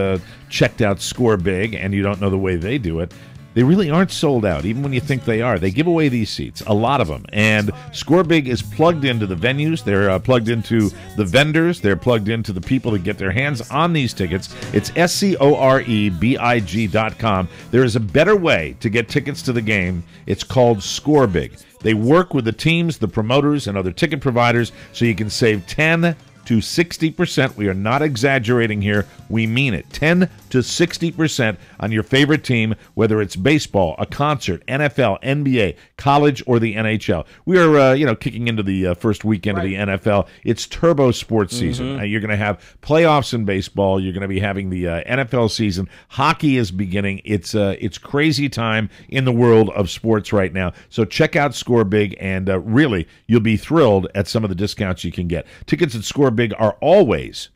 checked out Score Big and you don't know the way they do it. They really aren't sold out, even when you think they are. They give away these seats, a lot of them. And Score Big is plugged into the venues. They're plugged into the vendors. They're plugged into the people that get their hands on these tickets. It's SCOREBIG.com. There is a better way to get tickets to the game. It's called Score Big. They work with the teams, the promoters, and other ticket providers so you can save 10 to 60%. We are not exaggerating here. We mean it. 10 to 60% on your favorite team, whether it's baseball, a concert, NFL, NBA, college, or the NHL. We are, kicking into the first weekend of the NFL. It's turbo sports season. You're going to have playoffs in baseball. You're going to be having the NFL season. Hockey is beginning. It's crazy time in the world of sports right now. So check out Score Big, and really, you'll be thrilled at some of the discounts you can get. Tickets at Score Big are always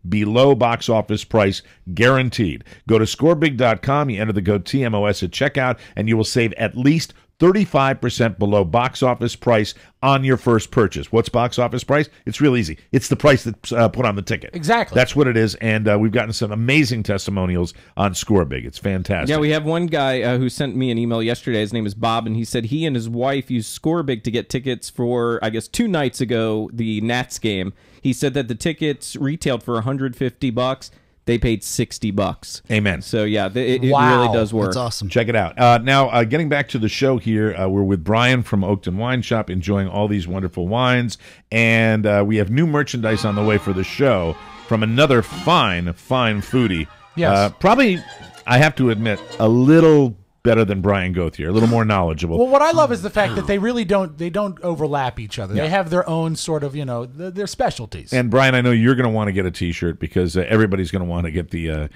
below box office price, guaranteed. Go to scorebig.com, you enter the code TMOS at checkout, and you will save at least 35% below box office price on your first purchase. What's box office price? It's real easy. It's the price that's put on the ticket. Exactly. That's what it is, and we've gotten some amazing testimonials on Score Big. It's fantastic. Yeah, we have one guy who sent me an email yesterday. His name is Bob, and he said he and his wife used Score Big to get tickets for, I guess, 2 nights ago, the Nats game. He said that the tickets retailed for $150. They paid $60. Amen. So yeah, it really does work. That's awesome. Check it out. Now, getting back to the show here, we're with Brian from Oakton Wine Shop, enjoying all these wonderful wines, and we have new merchandise on the way for the show from another fine foodie. Yes. Probably, I have to admit, a little better than Brian Gauthier, a little more knowledgeable. Well, what I love is the fact that they really don't overlap each other. Yeah. They have their own sort of, their specialties. And Brian, I know you're going to want to get a T-shirt because everybody's going to want to get the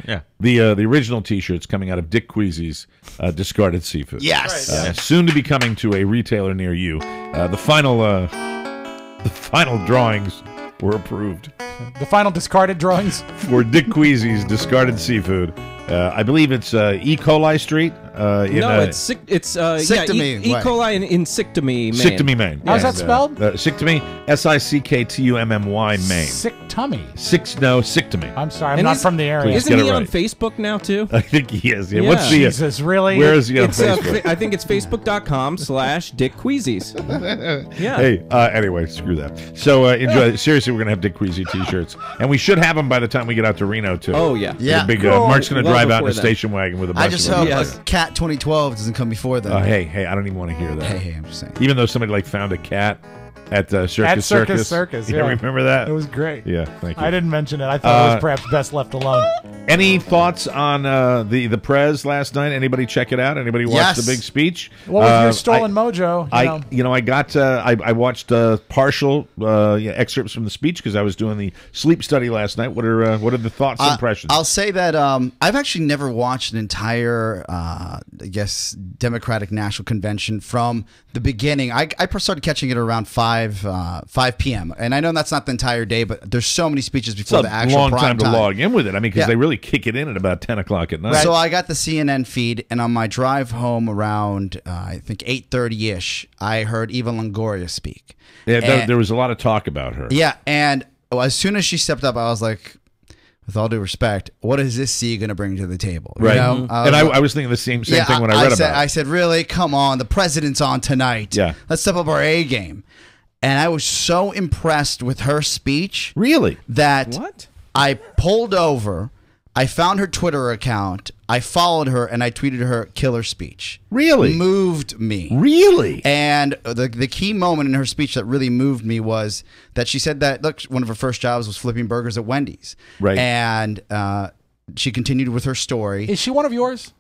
original T-shirts coming out of Dick Queasy's Discarded Seafood. Yes, soon to be coming to a retailer near you. The final drawings were approved. The final discarded drawings for Dick Queasy's Discarded Seafood. I believe it's E. coli Street. It's Sictomy, E. coli in Sictomy, Maine. Sictomy, Maine. How's that spelled? Sictomy, Sicktummy, Maine. Sicktummy. Sictomy. I'm sorry, I'm not from the area. Isn't he on Facebook now too? I think he is. Yeah. Yeah. What's the Jesus, really? Where is he on Facebook? I think it's facebook.com/Dick Queasies. Yeah. Hey, anyway, screw that. So enjoy. Seriously, we're gonna have Dick Queasy T-shirts, and we should have them by the time we get out to Reno too. Oh yeah, yeah. Big Cool. Mark's gonna Well drive out in a before then. station wagon with a bunch I just of hope them. Yes. Cat 2012 doesn't come before then. Hey, I don't even want to hear that. Hey, I'm just saying. Even though somebody found a cat at Circus At Circus Circus. Circus, Yeah, yeah. remember that? It was great. Yeah, thank you. I didn't mention it. I thought it was perhaps best left alone. Any thoughts on the Prez last night? Anybody check it out? Anybody watch Yes. the big speech? What was your stolen mojo? I watched partial excerpts from the speech because I was doing the sleep study last night. What are the thoughts and impressions? I'll say that I've actually never watched an entire, Democratic National Convention from the beginning. I started catching it around 5 p.m. And I know that's not the entire day, but there's so many speeches before the actual long prime time to log in with it. I mean, because they really kick it in at about 10 o'clock at night. So I got the CNN feed, and on my drive home around, I think 8:30-ish, I heard Eva Longoria speak. Yeah, there was a lot of talk about her. Yeah, and as soon as she stepped up, I was like, with all due respect, what is this C going to bring to the table? Right. You know? I was thinking the same thing when I read about it. I said, really? Come on. The president's on tonight. Yeah. Let's step up our A game. And I was so impressed with her speech. Really? That I pulled over. I found her Twitter account. I followed her and I tweeted her killer speech. Really? Moved me. Really? And the key moment in her speech that really moved me was that she said that, look, one of her first jobs was flipping burgers at Wendy's. Right. And she continued with her story. Is she one of yours?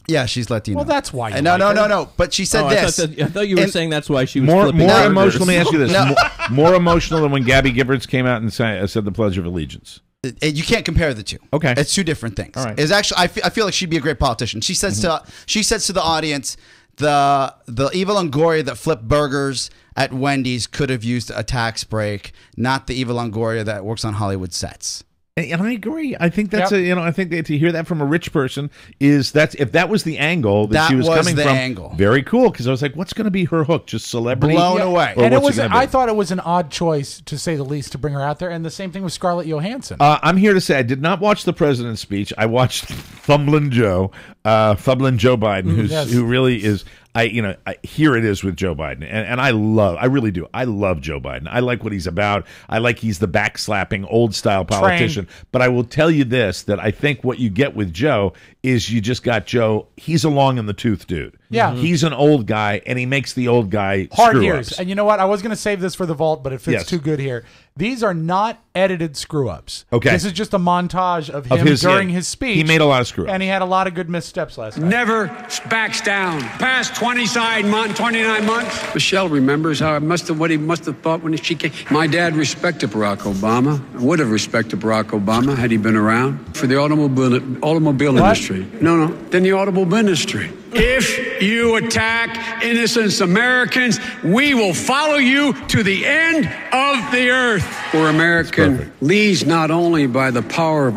Yeah, she's Latino. Well, that's why. No. But she said this. I thought you were saying that's why she was more flipping emotional. Let me ask you this: No. more emotional than when Gabby Giffords came out and said the Pledge of Allegiance. You can't compare the two. Okay, it's two different things. All right. It's actually I feel like she'd be a great politician. She says to the audience, the Eva Longoria that flipped burgers at Wendy's could have used a tax break, not the Eva Longoria that works on Hollywood sets. And I agree. I think that's I think that to hear that from a rich person if that was the angle that she was coming the from. Angle. Very cool, because I was like, what's going to be her hook? Just celebrity? Blown away. Or And what's gonna be? I thought it was an odd choice, to say the least, to bring her out there. And the same thing with Scarlett Johansson. I'm here to say I did not watch the president's speech. I watched Fumblin' Joe Biden, who really is. Here it is with Joe Biden, and I really do. I love Joe Biden. I like what he's about. I like he's the backslapping old style politician. But I will tell you this: that I think what you get with Joe is you just got Joe. He's a long in the tooth dude. Yeah. He's an old guy, and he makes the old guy hard screw ears. ups. And you know what? I was going to save this for the vault, but it fits Yes. too good here. These are not edited screw ups. Okay. This is just a montage of him during his speech. He made a lot of screw ups. And he had a lot of good missteps last night. Never backs down. Past 29 months. Michelle remembers how what he must have thought when she came. My dad respected Barack Obama. Would have respected Barack Obama had he been around for the automobile industry. No, then the automobile industry. If you attack innocent Americans, we will follow you to the end of the earth. We're American leads not only by the power of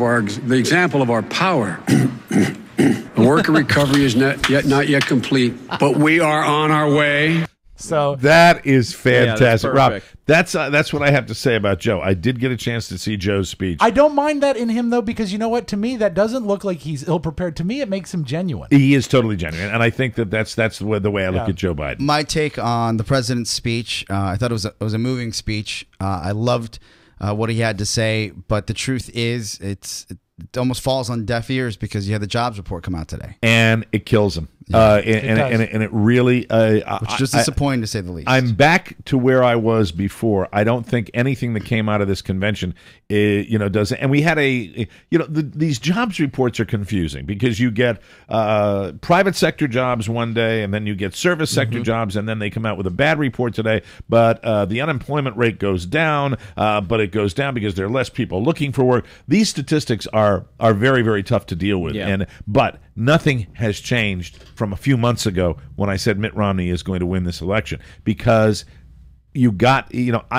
the example of our power. The work of recovery is not yet complete, but we are on our way. So that is fantastic, that's Rob. That's what I have to say about Joe. I did get a chance to see Joe's speech. I don't mind that in him, though, because you know what? To me, that doesn't look like he's ill-prepared. To me, it makes him genuine. He is totally genuine, and I think that's the way I look at Joe Biden. My take on the president's speech, I thought it was a moving speech. I loved what he had to say, but the truth is, it almost falls on deaf ears because you had the jobs report come out today, and it kills him. And it really, which is just disappointing to say the least. I'm back to where I was before. I don't think anything that came out of this convention, does. And we had these jobs reports are confusing because you get private sector jobs one day, and then you get service sector jobs, and then they come out with a bad report today. But the unemployment rate goes down, but it goes down because there are less people looking for work. These statistics are very, very tough to deal with, but nothing has changed from a few months ago when I said Mitt Romney is going to win this election, because you got,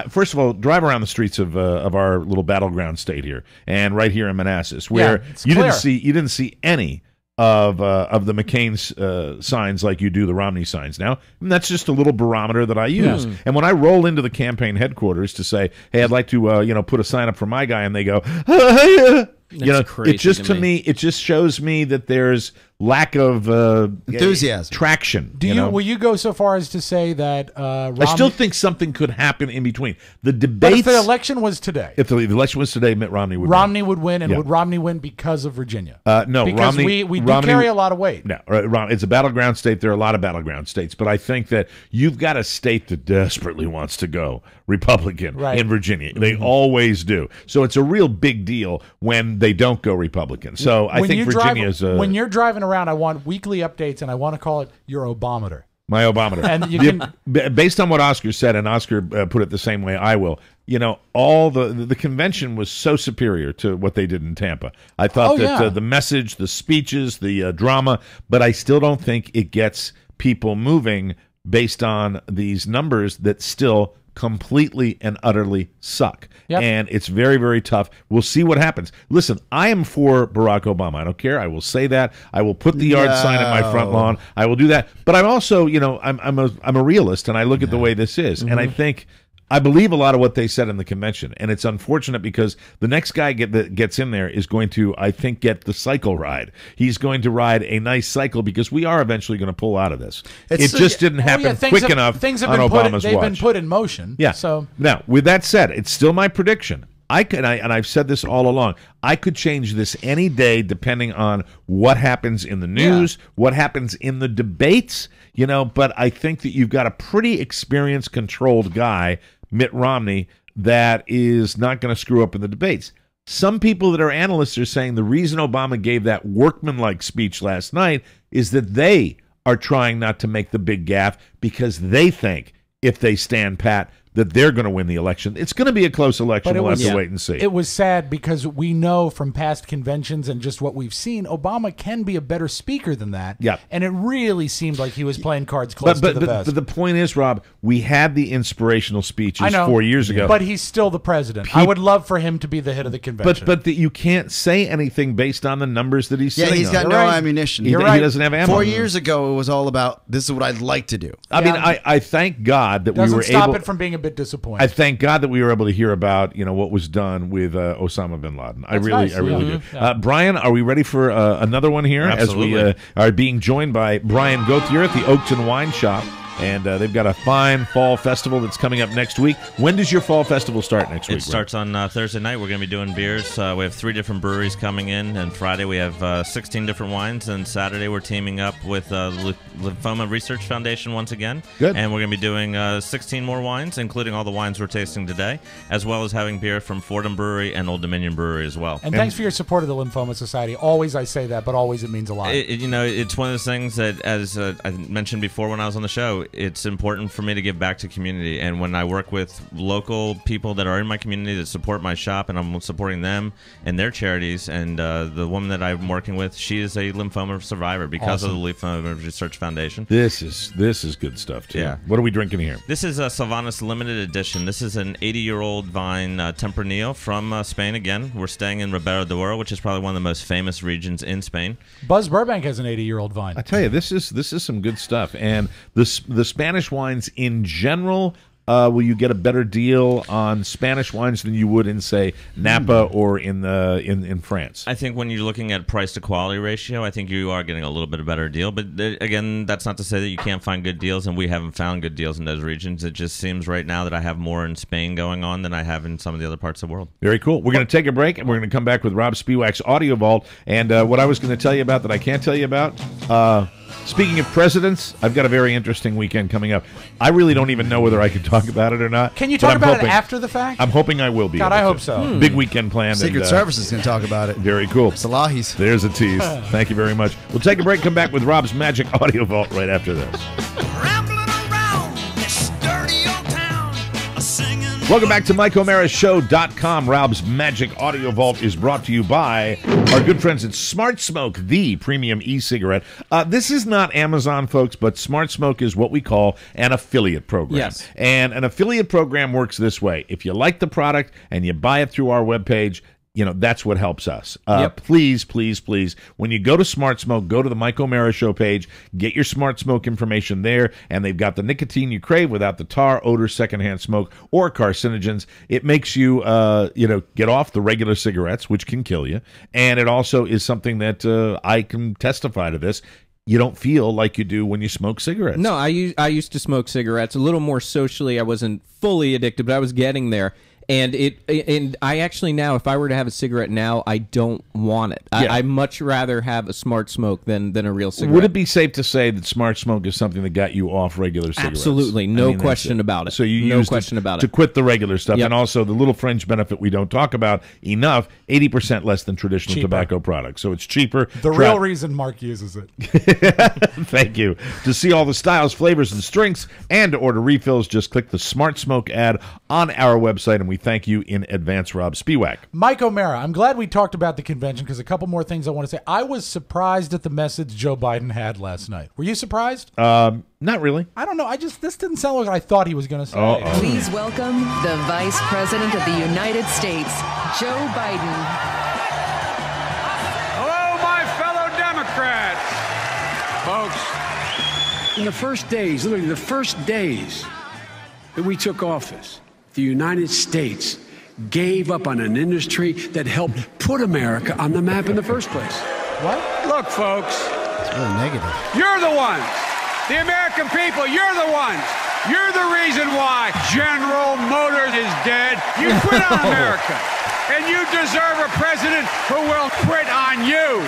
first of all, drive around the streets of our little battleground state here, and right here in Manassas, where you didn't see any of the McCain's signs like you do the Romney signs now. And that's just a little barometer that I use. And when I roll into the campaign headquarters to say, hey, I'd like to put a sign up for my guy, and they go, it just to me, it just shows me that there's lack of enthusiasm, traction. Will you go so far as to say that Romney, I still think something could happen in between the debates? But if the election was today, Mitt Romney would win, and would Romney win because of Virginia? No, because Romney, we do carry a lot of weight. No, it's a battleground state. There are a lot of battleground states, but I think that you've got a state that desperately wants to go Republican in Virginia. They always do. So it's a real big deal when they don't go Republican. So I think Virginia is when you're driving around, I want weekly updates, and I want to call it your Obameter. My Obameter. And you can, based on what Oscar said, and Oscar put it the same way I will, all the convention was so superior to what they did in Tampa. I thought the message, the speeches, the drama, but I still don't think it gets people moving based on these numbers that still completely and utterly suck. And it's very, very tough. We'll see what happens. Listen, I am for Barack Obama. I don't care. I will say that. I will put the yard sign at my front lawn. I will do that. But I'm also, I'm a realist, and I look at the way this is, and I believe a lot of what they said in the convention, and it's unfortunate because the next guy that gets in there is going to, I think, get the cycle ride. He's going to ride a nice cycle because we are eventually going to pull out of this. It just didn't happen quick enough on Obama's watch. They've been put in motion. Yeah. So now, with that said, it's still my prediction. And I've said this all along, I could change this any day depending on what happens in the news, what happens in the debates, but I think that you've got a pretty experienced, controlled guy, Mitt Romney, that is not going to screw up in the debates. Some people that are analysts are saying the reason Obama gave that workmanlike speech last night is that they are trying not to make the big gaffe because they think if they stand pat that they're going to win the election. It's going to be a close election. We'll have to wait and see. It was sad because we know from past conventions and just what we've seen, Obama can be a better speaker than that. Yeah. And it really seemed like he was playing cards close to the vest. But the point is, Rob, we had the inspirational speeches 4 years ago. But he's still the president. I would love for him to be the head of the convention. But you can't say anything based on the numbers that he's saying. Yeah, he's got no ammunition. He doesn't have ammo. 4 years ago, it was all about, this is what I'd like to do. I mean, I thank God that we were able... Doesn't stop it from being a bit disappointing. I thank God that we were able to hear about what was done with Osama bin Laden. I really do. Yeah. Brian, are we ready for another one here? Absolutely. As we are being joined by Brian Gauthier at the Oakton Wine Shop. And they've got a fine fall festival that's coming up next week. When does your fall festival start next week? It starts on Thursday night. We're going to be doing beers. We have 3 different breweries coming in. And Friday we have 16 different wines. And Saturday we're teaming up with Lymphoma Research Foundation once again. Good. And we're going to be doing 16 more wines, including all the wines we're tasting today, as well as having beer from Fordham Brewery and Old Dominion Brewery as well. And thanks for your support of the Lymphoma Society. Always I say that, but always it means a lot. It's one of those things that, as I mentioned before when I was on the show, it's important for me to give back to community. And when I work with local people that are in my community that support my shop, and I'm supporting them and their charities, and the woman that I'm working with, she is a lymphoma survivor because of the Lymphoma Research Foundation. This is good stuff too. Yeah. What are we drinking here? This is a Sylvanas limited edition. This is an 80-year-old vine Tempranillo from Spain. Again, we're staying in Ribera de Oro, which is probably one of the most famous regions in Spain. Buzz Burbank has an 80-year-old vine. I tell you, this is some good stuff. And the Spanish wines in general, will you get a better deal on Spanish wines than you would in, say, Napa or in France? I think when you're looking at price to quality ratio, I think you are getting a little bit of better deal. But again, that's not to say that you can't find good deals, and we haven't found good deals in those regions. It just seems right now that I have more in Spain going on than I have in some of the other parts of the world. Very cool. We're going to take a break, and we're going to come back with Rob Spiewak's Audio Vault. And what I was going to tell you about that I can't tell you about, Speaking of presidents, I've got a very interesting weekend coming up. I really don't even know whether I can talk about it or not. Can you but talk I'm about hoping- it after the fact? I'm hoping I will be. God, able I to. hope so. Big weekend planned. Secret and, Service is going to talk about it. Very cool. Salahis. There's a tease. Thank you very much. We'll take a break, come back with Rob's Magic Audio Vault right after this. Welcome back to MikeO'MaraShow.com. Rob's Magic Audio Vault is brought to you by our good friends at Smart Smoke, the premium e-cigarette. This is not Amazon, folks, but Smart Smoke is what we call an affiliate program. Yes. And an affiliate program works this way. If you like the product and you buy it through our webpage, that's what helps us. Please, please, please, when you go to Smart Smoke, go to the Mike O'Mara Show page, get your Smart Smoke information there, and they've got the nicotine you crave without the tar, odor, secondhand smoke, or carcinogens. It makes you, get off the regular cigarettes, which can kill you, and it also is something that I can testify to this. You don't feel like you do when you smoke cigarettes. No, I used to smoke cigarettes a little more socially. I wasn't fully addicted, but I was getting there. And I actually now, if I were to have a cigarette now, I don't want it. Yeah. I much rather have a Smart Smoke than a real cigarette. Would it be safe to say that Smart Smoke is something that got you off regular cigarettes? Absolutely. No question about it. So you no used question about to it. quit the regular stuff. Yep. And also the little fringe benefit we don't talk about enough, 80% less than traditional Cheaper. tobacco products. So it's cheaper. The real reason Mark uses it. Thank you. To see all the styles, flavors, and strengths, and to order refills, just click the Smart Smoke ad on our website, and we thank you in advance, Rob Spiewak. Mike O'Mara, I'm glad we talked about the convention because a couple more things I want to say. I was surprised at the message Joe Biden had last night. Were you surprised? Not really. I don't know. this didn't sound like what I thought he was going to say. Please welcome the Vice President of the United States, Joe Biden. Hello, my fellow Democrats. Folks, in the first days, literally the first days that we took office, the United States gave up on an industry that helped put America on the map in the first place. What? Look, folks. It's really negative. You're the ones. The American people, you're the ones. You're the reason why General Motors is dead. You quit on America. And you deserve a president who will quit on you.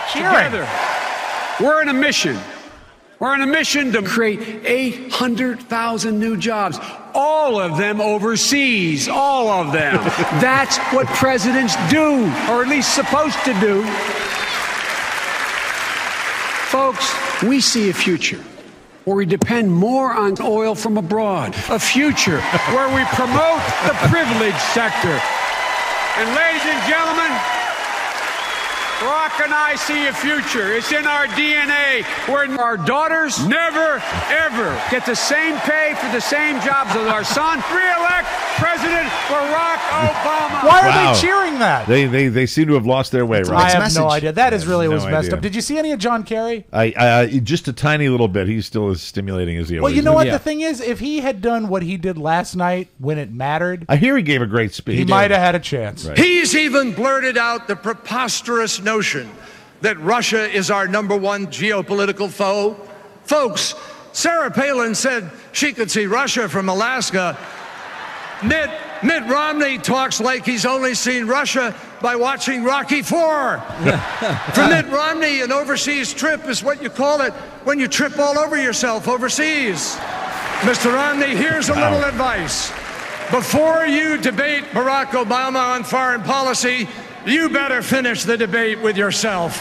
Together, we're on a mission. We're on a mission to create 800,000 new jobs, all of them overseas, all of them. That's what presidents do, or at least supposed to do. Folks, we see a future where we depend more on oil from abroad, a future where we promote the privileged sector. And ladies and gentlemen, Barack and I see a future. It's in our DNA where our daughters never, ever get the same pay for the same jobs as our son. Re-elect President Barack Obama. Why are they cheering that? They seem to have lost their way, right? I have no idea. That is really was no messed idea. up. Did you see any of John Kerry? I just a tiny little bit. He's still as stimulating as he Well, always you know is. what? The thing is, if he had done what he did last night when it mattered, I hear he gave a great speech. he might have had a chance. Right. He's even blurted out the preposterous notion that Russia is our #1 geopolitical foe. Folks, Sarah Palin said she could see Russia from Alaska. Mitt Romney talks like he's only seen Russia by watching Rocky IV. For Mitt Romney, an overseas trip is what you call it when you trip all over yourself overseas. Mr. Romney, here's a little advice. Before you debate Barack Obama on foreign policy, you better finish the debate with yourself.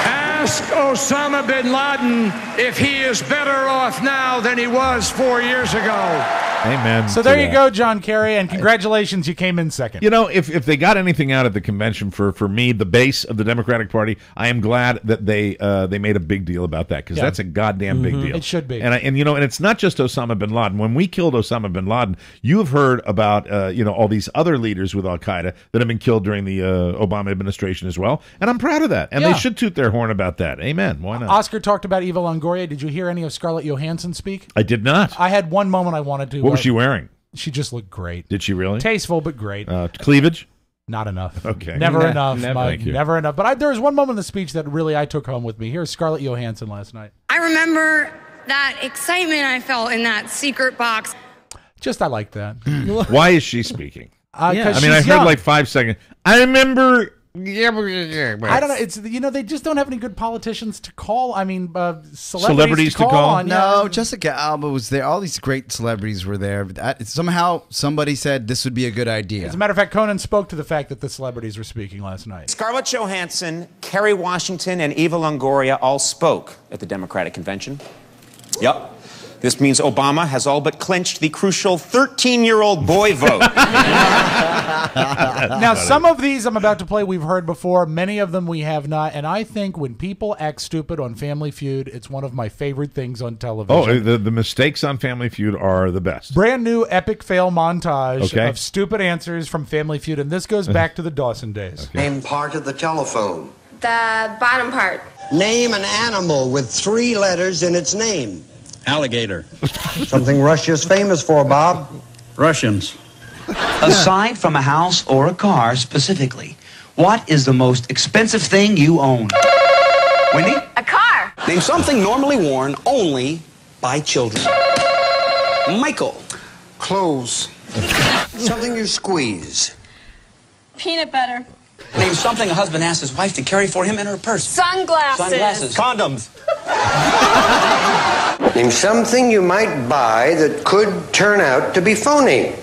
Ask Osama bin Laden if he is better off now than he was 4 years ago. Amen. So there you go, John Kerry, and congratulations, you came in second. You know, if they got anything out of the convention for me, the base of the Democratic Party, I am glad that they made a big deal about that because that's a goddamn big deal. It should be. And it's not just Osama bin Laden. When we killed Osama bin Laden, you have heard about all these other leaders with Al Qaeda that have been killed during the Obama administration as well, and I'm proud of that. And they should toot their horn about that. Amen. Why not? Oscar talked about Eva Longoria. Did you hear any of Scarlett Johansson speak? I did not. I had one moment I wanted to. What was she wearing? She just looked great. Did she really? Tasteful, but great. Cleavage? Not enough. Okay. Never enough. Never. Mike. Thank you. Never enough. But there was one moment in the speech that really I took home with me. Here's Scarlett Johansson last night. I remember that excitement I felt in that secret box. Just I like that. Why is she speaking? Yeah. I mean, I heard like 5 seconds. I remember I don't know. It's they just don't have any good politicians to call. I mean, Celebrities to call? on. No, Jessica Alba was there. All these great celebrities were there. Somehow somebody said this would be a good idea. As a matter of fact, Conan spoke to the fact that the celebrities were speaking last night. Scarlett Johansson, Kerry Washington, and Eva Longoria all spoke at the Democratic convention. Yep. This means Obama has all but clinched the crucial 13-year-old boy vote. Now, some of these I'm about to play we've heard before. Many of them we have not. And I think when people act stupid on Family Feud, it's one of my favorite things on television. Oh, the mistakes on Family Feud are the best. Brand new epic fail montage of stupid answers from Family Feud. And this goes back to the Dawson days. Name part of the telephone. The bottom part. Name an animal with 3 letters in its name. Alligator. Something Russia's famous for, Bob. Russians. Aside from a house or a car specifically, what is the most expensive thing you own? Wendy? A car. Name something normally worn only by children. Michael. Clothes. Something you squeeze. Peanut butter. Name something a husband asks his wife to carry for him in her purse. Sunglasses. Sunglasses. Condoms. Name something you might buy that could turn out to be phony.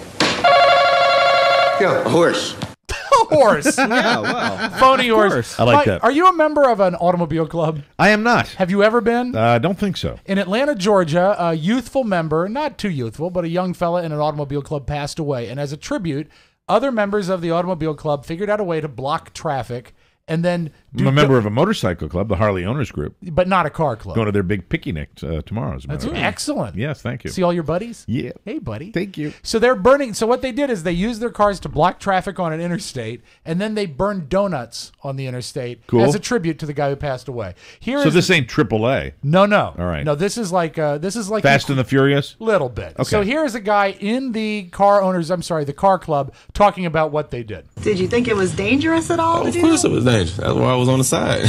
Yeah, a horse. A horse. Yeah, wow. Phony horse. I like Mike, that. Are you a member of an automobile club? I am not. Have you ever been? I don't think so. In Atlanta, Georgia, a youthful member, not too youthful, but a young fella in an automobile club passed away. And as a tribute, other members of the automobile club figured out a way to block traffic and then I'm a member of a motorcycle club, the Harley Owners Group. But not a car club. Going to their big picnic tomorrow. As a That's matter of fact. excellent. Yes, thank you. See all your buddies? Yeah. Hey, buddy. Thank you. So they're burning. So what they did is they used their cars to block traffic on an interstate, and then they burned donuts on the interstate as a tribute to the guy who passed away. So this ain't AAA. No. All right. No, this is like Fast and the Furious. Little bit. Okay. So here's a guy in the the car club talking about what they did. Did you think it was dangerous at all? Of course it was dangerous. That's why I was on the side.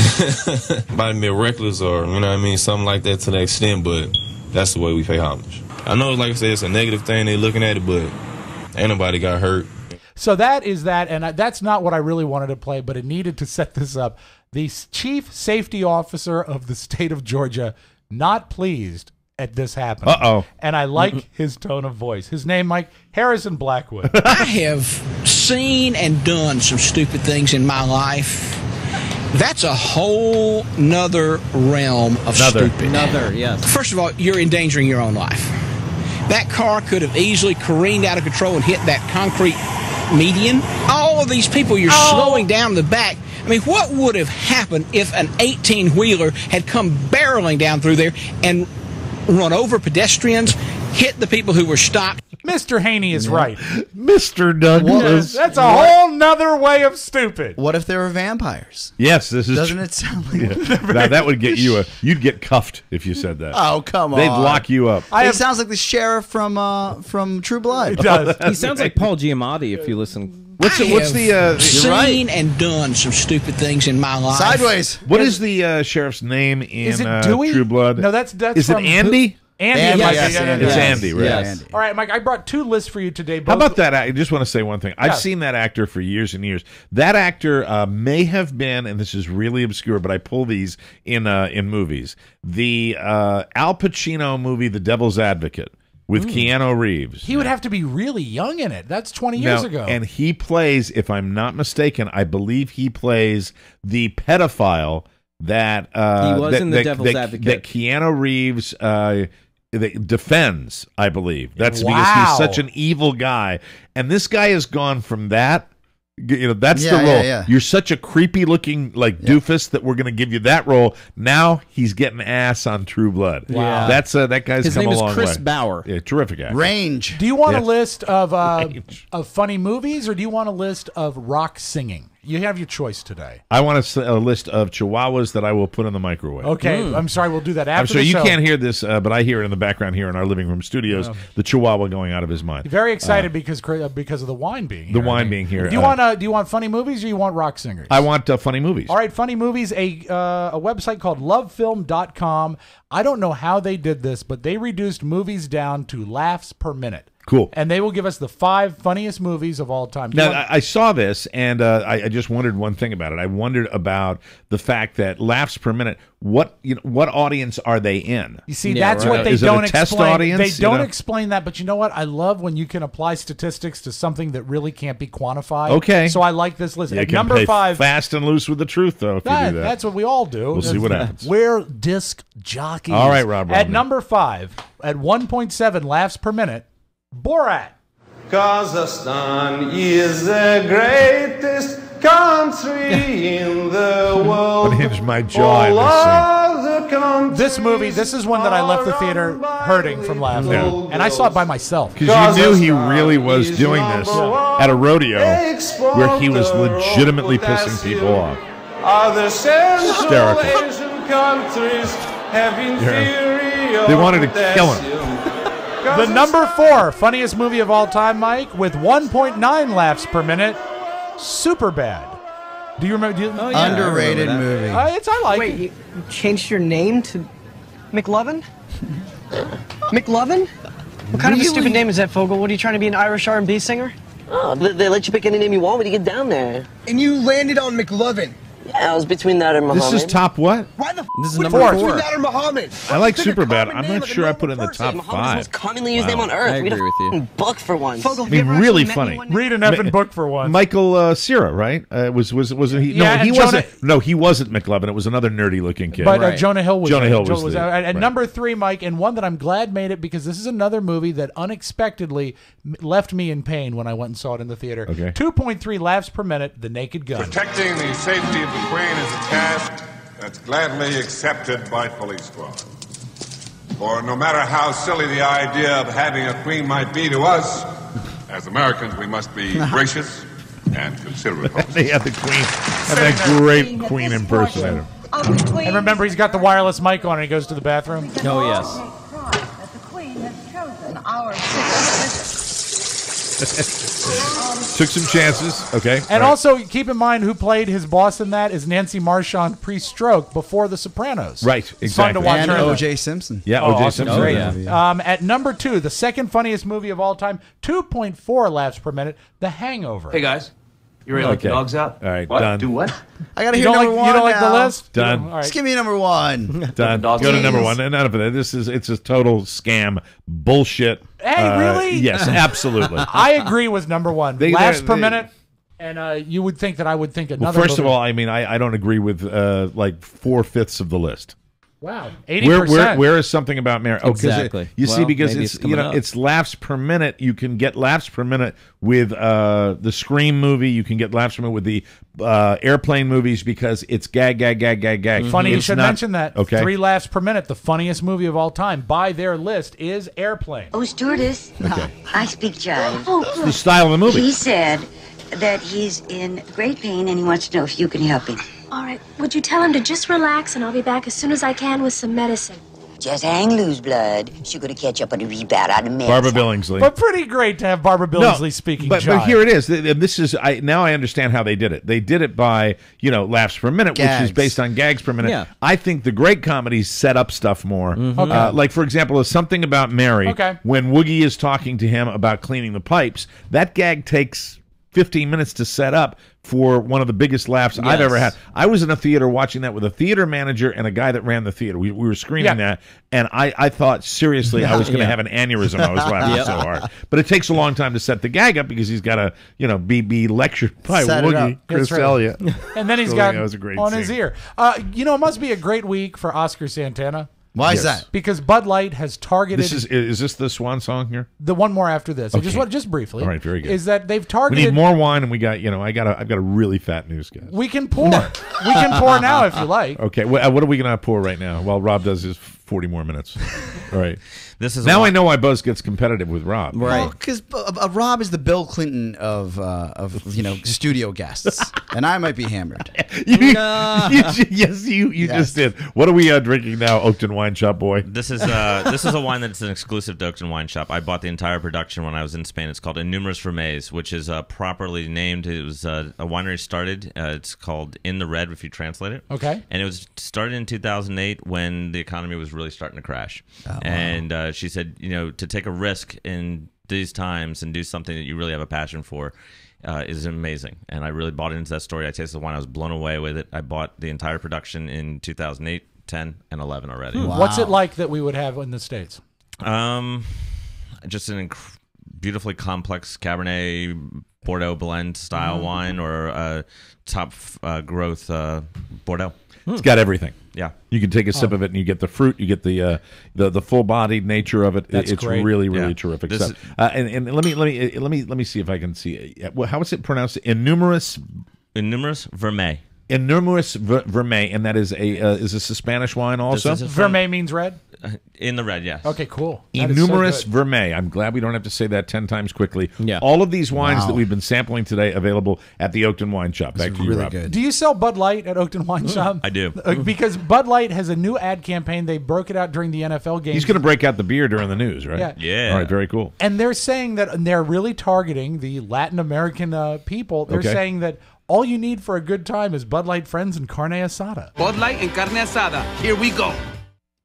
Might be reckless or, you know what I mean, something like that to the extent, but that's the way we pay homage. I know, like I said, it's a negative thing. They looking at it, but ain't nobody got hurt. So that is that, and that's not what I really wanted to play, but it needed to set this up. The chief safety officer of the state of Georgia, not pleased at this happening. Uh-oh. And I like his tone of voice. His name, Mike, Harrison Blackwood. I have seen and done some stupid things in my life. That's a whole nother realm of stupid. Yes. First of all, you're endangering your own life. That car could have easily careened out of control and hit that concrete median. All of these people, you're slowing down the back. I mean, what would have happened if an 18-wheeler had come barreling down through there and run over pedestrians, hit the people who were stopped? Mr. Haney is right. Mr. Douglas. That's a whole nother way of stupid. What if they were vampires? Yes, this is. Doesn't it sound like? Now, that would get you you'd get cuffed if you said that. Oh, come on. They'd lock you up. He sounds like the sheriff from True Blood. He does. He sounds like Paul Giamatti if you listen. What's the seen and done some stupid things in my life. Sideways. What is the sheriff's name in Is it Dewey? True Blood? No, that's Is it from Andy? Andy. It's Andy, right? Yes. All right, Mike, I brought 2 lists for you today. How about that? I just want to say one thing. I've seen that actor for years and years. That actor may have been, and this is really obscure, but I pull these in movies. The Al Pacino movie, The Devil's Advocate, with Keanu Reeves. He would have to be really young in it. That's 20 years ago. And he plays, if I'm not mistaken, I believe he plays the pedophile that he was in The Devil's Advocate. That Keanu Reeves defends, I believe. That's because he's such an evil guy. And this guy has gone from that. That's the role. Yeah. You're such a creepy looking doofus that we're going to give you that role. Now he's getting ass on True Blood. Wow. That's that guy's His come name a is long Chris way. Bauer. Yeah, terrific actor. Range. Do you want a list of funny movies, or do you want a list of rock singing? You have your choice today. I want a list of chihuahuas that I will put in the microwave. Okay, I'm sorry, we'll do that after I'm sorry, the you show. can't hear this, but I hear it in the background here in our living room studios, the chihuahua going out of his mind. Very excited because of the wine being here. The wine being here. Do you want funny movies, or you want rock singers? I want funny movies. All right, funny movies, a website called lovefilm.com. I don't know how they did this, but they reduced movies down to laughs per minute. Cool. And they will give us the 5 funniest movies of all time. Now, I saw this, and I just wondered one thing about it. I wondered about the fact that laughs per minute. What audience are they in? You see, that's what they Is don't it a test explain. audience? They don't explain that, but you know what? I love when you can apply statistics to something that really can't be quantified. Okay. So I like this list. You At can number play 5, fast and loose with the truth, though. If you do that, that's what we all do. We'll see what happens. We're disc jockeys. All right, Rob. At number 5, at 1.7 laughs per minute, Borat. Kazakhstan is the greatest country in the world. Unhinge my jaw in This movie, this is one that I left the theater hurting from laughing. Yeah. And I saw it by myself. Because you knew he really was doing this at a rodeo where he was legitimately pissing people off. Other Central Hysterical. Asian countries have inferior They wanted to kill him. The number 4 funniest movie of all time, Mike, with 1.9 laughs per minute, Superbad. Do you remember? Underrated movie. I like Wait, it. you changed your name to McLovin? McLovin? What kind of a stupid name is that, Fogel? What, are you trying to be an Irish R&B singer? Oh, they let you pick any name you want when you get down there. And you landed on McLovin. Yeah, I was between that and Muhammad. This is top what? Why the This is f*** number would you 4. between that or Muhammad? I like Superbad. I'm not sure I put it in the top Muhammad's the 5. most commonly used name on earth. I Read agree with you. a f***ing book for once. Fogel, I have you mean, ever really actually met funny. anyone- Read an effing book for once. Michael Cera, right? Wasn't he? Yeah, No, he and wasn't. No, he wasn't McLovin. It was another nerdy looking kid. But Jonah Hill was Jonah in it. Hill was at right. number 3, Mike, and one that I'm glad made it because this is another movie that unexpectedly left me in pain when I went and saw it in the theater. Okay. 2.3 laughs per minute, The Naked Gun. Protecting the safety of the Queen is a task that's gladly accepted by police squads. For no matter how silly the idea of having a queen might be to us, as Americans, we must be gracious and considerate. They had the Queen, and that great Queen impersonator. And remember, he's got the wireless mic on and he goes to the bathroom. Oh, yes. That the Queen has chosen our Took some chances. Okay. And Right. also, keep in mind who played his boss in that is Nancy Marchand pre-stroke before The Sopranos. Right, It's fun to exactly. watch And her in that. O.J. Simpson. Yeah, Oh, O.J. awesome. Simpson. Great. Yeah. At number 2, the second funniest movie of all time, 2.4 laughs per minute, The Hangover. Hey guys, you ready to let the dogs out? All right, What? done. Do what? I gotta You hear don't number like, 1 you don't like the now. list? Done. All right. Just give me number 1. Done. Go to number 1. None of it. It's a total scam, bullshit. Hey, really? Yes, absolutely. I agree with number 1. They- laughs they- per they- minute. And you would think that I would think Well, another first of movie- all, I mean, I don't agree with like 4/5 of the list. Wow, 80%. Where is something about Mary? Oh, 'cause Exactly. you see, Well, because maybe it's it's coming up. it's laughs per minute. You can get laughs per minute with the Scream movie. You can get laughs per minute with the airplane movies because it's gag. Funny you It's should not- mention that. Okay. 3 laughs per minute. The funniest movie of all time by their list is Airplane. Oh, stewardess, I speak jive. It's the style of the movie. He said that he's in great pain and he wants to know if you can help him. All right, would you tell him to just relax and I'll be back as soon as I can with some medicine? Just hang loose, blood. She's gonna catch up on a rebound out of meds. Barbara Billingsley. But pretty great to have Barbara Billingsley speaking but jive. here it is. This is now I understand how they did it. They did it by laughs per minute, which Gags. is based on gags per minute. Yeah. I think the great comedies set up stuff more. Okay. Like for example, is Something About Mary. Okay. When Woogie is talking to him about cleaning the pipes, that gag takes 15 minutes to set up for one of the biggest laughs I've ever had. I was in a theater watching that with a theater manager and a guy that ran the theater. We were screening that, and I thought seriously I was going to have an aneurysm. I was laughing so hard. But it takes a long time to set the gag up because he's got to be lectured by Set it Woogie, up. Chris That's right. Elliott. And then he's So, got that was a great on scene. his ear. It must be a great week for Oscar Santana. Why is Yes. that? Because Bud Light has targeted This is this the swan song here? the one more after this. I just Okay. want just briefly. All right, very good. Is that they've We targeted need more wine, and we got I've got a really fat newscast. We can pour. We can pour now if you like. Okay, what are we going to pour right now while Rob does his 40 more minutes? All right. This is Now I know why Buzz gets competitive with Rob. Well, because Rob is the Bill Clinton of studio guests, and I might be hammered. You just did. What are we drinking now, Oakton Wine Shop boy? This is a wine that's an exclusive to Oakton Wine Shop. I bought the entire production when I was in Spain. It's called Innumerous Vermeys, which is properly named. It was a winery started. It's called In the Red if you translate it. Okay. And it was started in 2008 when the economy was really starting to crash. And she said, to take a risk in these times and do something that you really have a passion for is amazing. And I really bought into that story. I tasted the wine. I was blown away with it. I bought the entire production in 2008, 10, and 11 already. Wow. What's it like that we would have in the States? Just an beautifully complex Cabernet Bordeaux blend style wine, or a top growth Bordeaux. It's got everything. Yeah, you can take a sip of it and you get the fruit, you get the full bodied nature of it. That's it's great. really terrific stuff. And let me see if I can see. How is it pronounced? Innumerous Vermeil. Innumerous Vermeil, and that is a Spanish wine also. Vermeil means red. In the red, yes. Okay, cool. That is Innumerous so good. Vermeil. I'm glad we don't have to say that 10 times quickly. Yeah. All of these wines Wow. that we've been sampling today available at the Oakton Wine Shop. Back to you, really Rob. good. Do you sell Bud Light at Oakton Wine Shop? I do. Because Bud Light has a new ad campaign. They broke it out during the NFL game. He's going to break out the beer during the news, right? Yeah. Yeah. All right, very cool. And they're saying that they're really targeting the Latin American people. They're Okay. saying that all you need for a good time is Bud Light Friends and carne asada. Bud Light and carne asada. Here we go.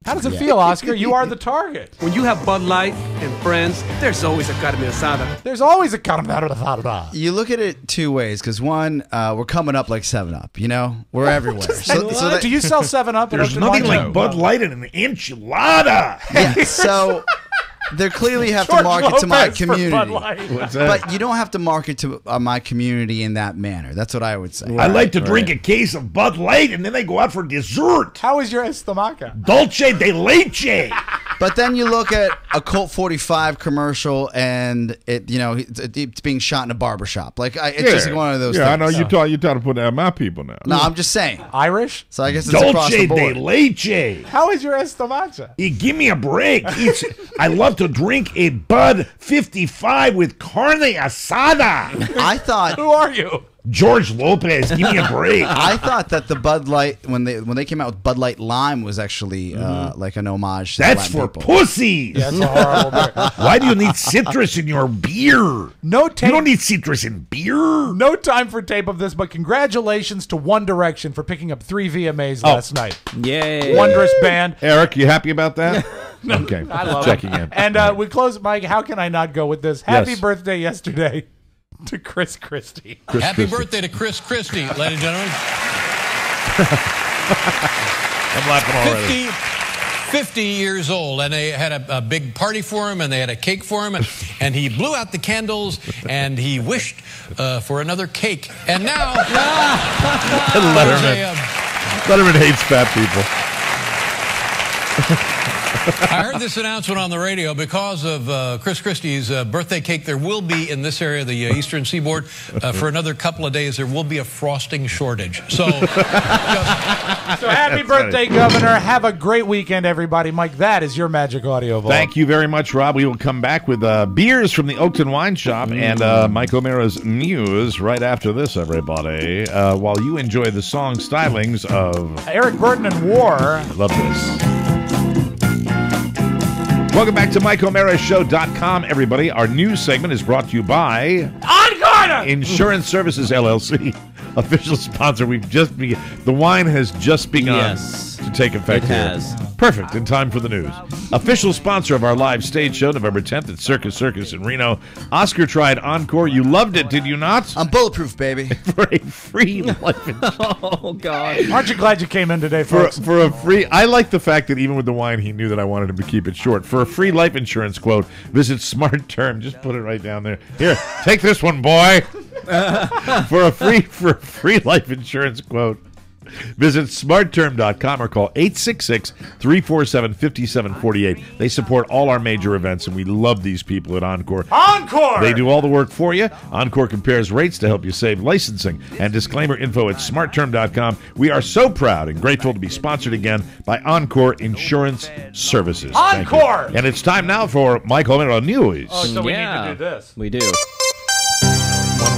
How does it feel, Oscar? You are the target. When you have Bud Light and friends, there's always a carne asada. There's always a carne asada. You look at it two ways, because one, we're coming up like 7-Up. You know, we're everywhere. Do you sell 7-Up? at There's Oakton nothing Wine like Shop? Bud Light and an enchilada. Yeah, so they clearly have to George market to my Lopez for Bud community. Light. What's that? But you don't have to market to my community in that manner. That's what I would say. I like to drink a case of Bud Light and then I go out for dessert. How is your estomaca? Dulce de leche. But then you look at a Colt 45 commercial, and it's being shot in a barbershop. Like it's just like one of those. Yeah, things. I know you try to put my people now. No, I'm just saying. Irish? So I guess it's across Dulce the de board. leche. How is your estomaca? Give me a break. I love to drink a Bud 55 with carne asada. I thought. Who are you? George Lopez, give me a break. I thought that the Bud Light, when they came out with Bud Light Lime, was actually like an homage to That's Latin for people. pussies. Yeah, that's a horrible beer. Why do you need citrus in your beer? No You tape. don't need citrus in beer. No time for tape of this, but congratulations to One Direction for picking up 3 VMAs last night. Yay. Wondrous band. Eric, you happy about that? Okay, I love checking it. in. And we close, Mike. How can I not go with this? Happy Yes. birthday yesterday to Chris Christie. Happy birthday to Chris Christie, ladies and gentlemen. I'm laughing already. 50 years old, and they had a big party for him, and they had a cake for him, and he blew out the candles, and he wished for another cake. And now, Letterman hates fat people. I heard this announcement on the radio. Because of Chris Christie's birthday cake, there will be, in this area of the eastern seaboard, for another couple of days, there will be a frosting shortage. So, So happy birthday, Governor. Have a great weekend, everybody. Mike, that is your Magic Audio Vault. Thank you very much, Rob. We will come back with beers from the Oakton Wine Shop and Mike O'Mara's news right after this, everybody, while you enjoy the song stylings of Eric Burton and War. I love this. Welcome back to MikeO'MaraShow.com, everybody. Our news segment is brought to you by Insurance Services, LLC, official sponsor. The wine has just begun to take effect it here. has. Perfect, in time for the news. Official sponsor of our live stage show, November 10th at Circus Circus in Reno. Oscar tried Encore. You loved it, did you not? I'm bulletproof, baby. For a free life insurance. Oh, God. Aren't you glad you came in today, folks? For a free, I like the fact that even with the wine, he knew that I wanted him to keep it short. For a free life insurance quote, visit Smart Term. Just put it right down there. Here, take this one, boy. For a free life insurance quote, visit smartterm.com or call 866-347-5748. They support all our major events, and we love these people at Encore. Encore! They do all the work for you. Encore compares rates to help you save licensing. And disclaimer info at smartterm.com. We are so proud and grateful to be sponsored again by Encore Insurance Services. Thank you. Encore! And it's time now for Mike O'Mara News. Oh, so we need to do this. We do.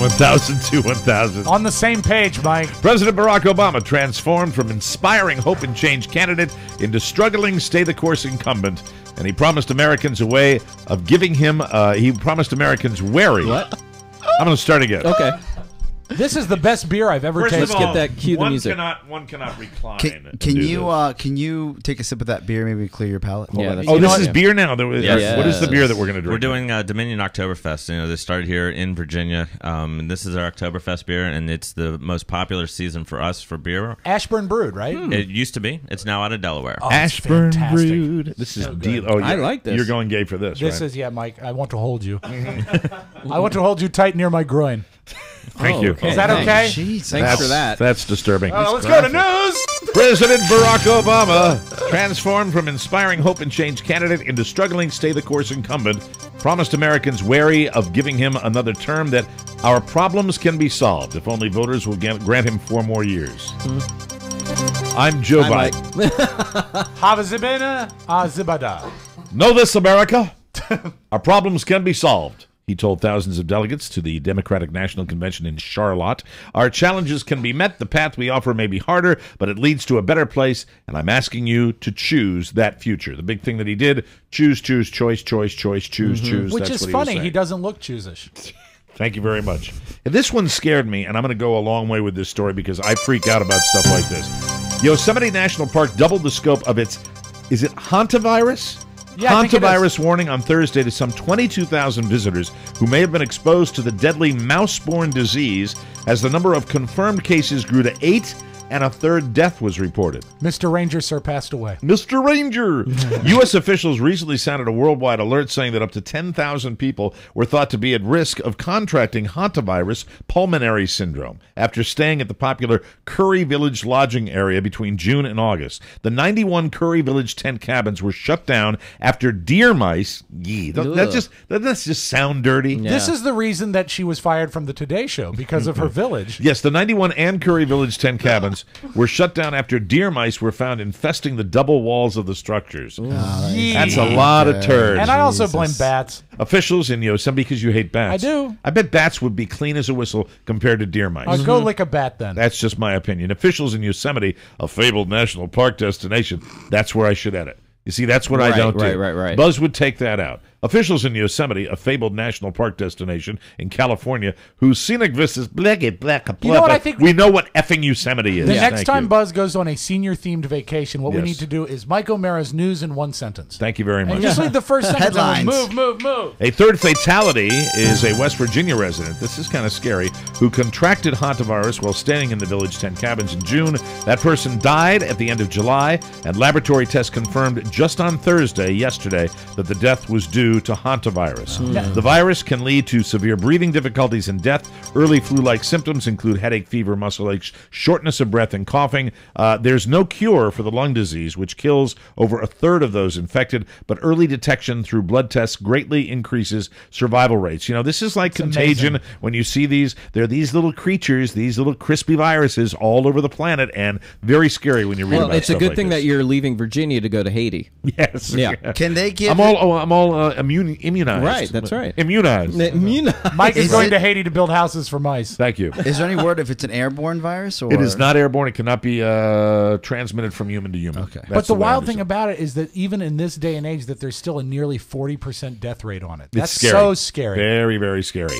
1,000 to 1,000. On the same page, Mike. President Barack Obama transformed from inspiring hope and change candidate into struggling stay-the-course incumbent, and he promised Americans a way of giving him. He promised Americans wary. What? I'm going to start again. Okay. This is the best beer I've ever First tasted. of all, Let's get that. Cue the music. One cannot recline. Can you take a sip of that beer? Maybe clear your palate. Yeah, that's Oh, this is beer now. Yes. What is the beer that we're going to drink? We're doing Dominion Oktoberfest. They started here in Virginia. And this is our Oktoberfest beer, and it's the most popular season for us for beer. Ashburn brewed, right? It used to be. It's now out of Delaware. Oh, Ashburn fantastic. brewed. This is deal. Oh, yeah. I like this. You're going gay for this. This right? is Mike. I want to hold you. I want to hold you tight near my groin. Thank you. Okay. Is that okay? Thanks for that. That's disturbing. Let's go to news. President Barack Obama, transformed from inspiring hope and change candidate into struggling stay-the-course incumbent, promised Americans wary of giving him another term that our problems can be solved if only voters will grant him 4 more years. I'm Joe Biden. Havazibena Azibada. Know this, America? Our problems can be solved, he told thousands of delegates to the Democratic National Convention in Charlotte. Our challenges can be met. The path we offer may be harder, but it leads to a better place, and I'm asking you to choose that future. The big thing that he did, choose, choose, choice, choose. Which That's is what funny. was He saying. doesn't look choosish. Thank you very much. And this one scared me, and I'm going to go a long way with this story because I freak out about stuff like this. Yosemite National Park doubled the scope of its, is it hantavirus? Yeah, I think it Hantavirus warning on Thursday to some 22,000 visitors who may have been exposed to the deadly mouse-borne disease as the number of confirmed cases grew to 8 and a third death was reported. Mr. Ranger Sir passed away. Mr. Ranger! U.S. officials recently sounded a worldwide alert saying that up to 10,000 people were thought to be at risk of contracting hantavirus pulmonary syndrome after staying at the popular Curry Village lodging area between June and August. The 91 Curry Village tent cabins were shut down after deer mice. That's just sound dirty. Yeah. This is the reason that she was fired from the Today Show, because of her village. Yes, the 91 and Curry Village tent cabins were shut down after deer mice were found infesting the double walls of the structures. That's a lot of turds. And I also blame bats. Officials in Yosemite, because you hate bats. I do. I bet bats would be clean as a whistle compared to deer mice. I'll go lick a bat then. That's just my opinion. Officials in Yosemite, a fabled national park destination, that's where I should edit. You see, that's what I don't do. Right. Buzz would take that out. Officials in Yosemite, a fabled national park destination in California, whose scenic vistas, You know what I think? we know what effing Yosemite is. The next Thank time you. Buzz goes on a senior-themed vacation, what we Yes. need to do is Mike O'Mara's news in one sentence. Thank you very much. And just leave the first sentence on Headlines. move. A third fatality is a West Virginia resident. This is kind of scary. Who contracted hantavirus while staying in the village tent cabins in June. That person died at the end of July, and laboratory tests confirmed just on Thursday, yesterday, that the death was due to hantavirus. The virus can lead to severe breathing difficulties and death. Early flu-like symptoms include headache, fever, muscle aches, shortness of breath, and coughing. There's no cure for the lung disease, which kills over a third of those infected, but early detection through blood tests greatly increases survival rates. You know, this is like contagion. amazing. When you see these, there are these little creatures, these little crispy viruses all over the planet, and very scary when you read about it's a stuff good like thing this. that you're leaving Virginia to go to Haiti. Yes. Yeah. Can they give? I'm all immunized. Right, that's right. Immunized. Mike is Is going it- to Haiti to build houses for mice. Thank you. Is there any word if it's an airborne virus? Or It is not airborne. It cannot be transmitted from human to human. Okay. But the wild thing about it is that even in this day and age, that there's still a nearly 40% death rate on it. That's so scary. Very, very scary.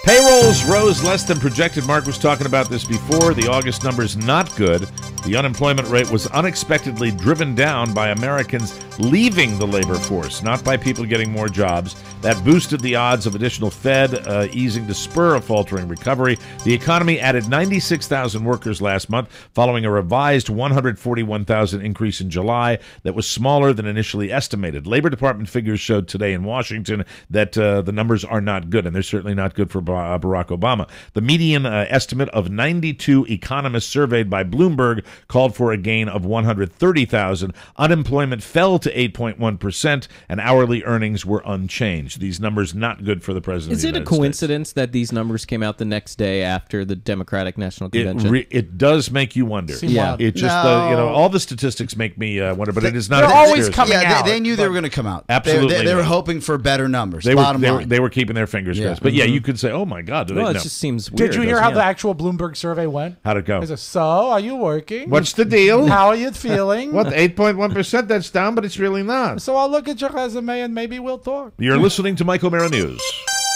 Payrolls rose less than projected. Mark was talking about this before. The August numbers not good. The unemployment rate was unexpectedly driven down by Americans leaving the labor force, not by people getting more jobs. That boosted the odds of additional Fed easing to spur a faltering recovery. The economy added 96,000 workers last month, following a revised 141,000 increase in July that was smaller than initially estimated. Labor Department figures showed today in Washington that the numbers are not good, and they're certainly not good for Barack Obama. The median estimate of 92 economists surveyed by Bloomberg called for a gain of 130,000. Unemployment fell to 8.1%, and hourly earnings were unchanged. These numbers not good for the president. Is it a coincidence that these numbers came out the next day after the Democratic National Convention? It does make you wonder. Yeah. It just all the statistics make me wonder, but it is not. They're always coming Yeah, out. they knew they were going to come out. Absolutely They were not. hoping for better numbers. They bottom were line. they were keeping their fingers Yeah. crossed. But yeah, you could say, "Oh my God!" Well, it no. just seems weird. Did you hear how doesn't the it? actual Bloomberg survey went? How'd it go? It says, so, are you working? What's the deal? How are you feeling? What 8.1%? That's down, but it's really not. So I'll look at your resume and maybe we'll talk. You're listening to Mike O'Mara News.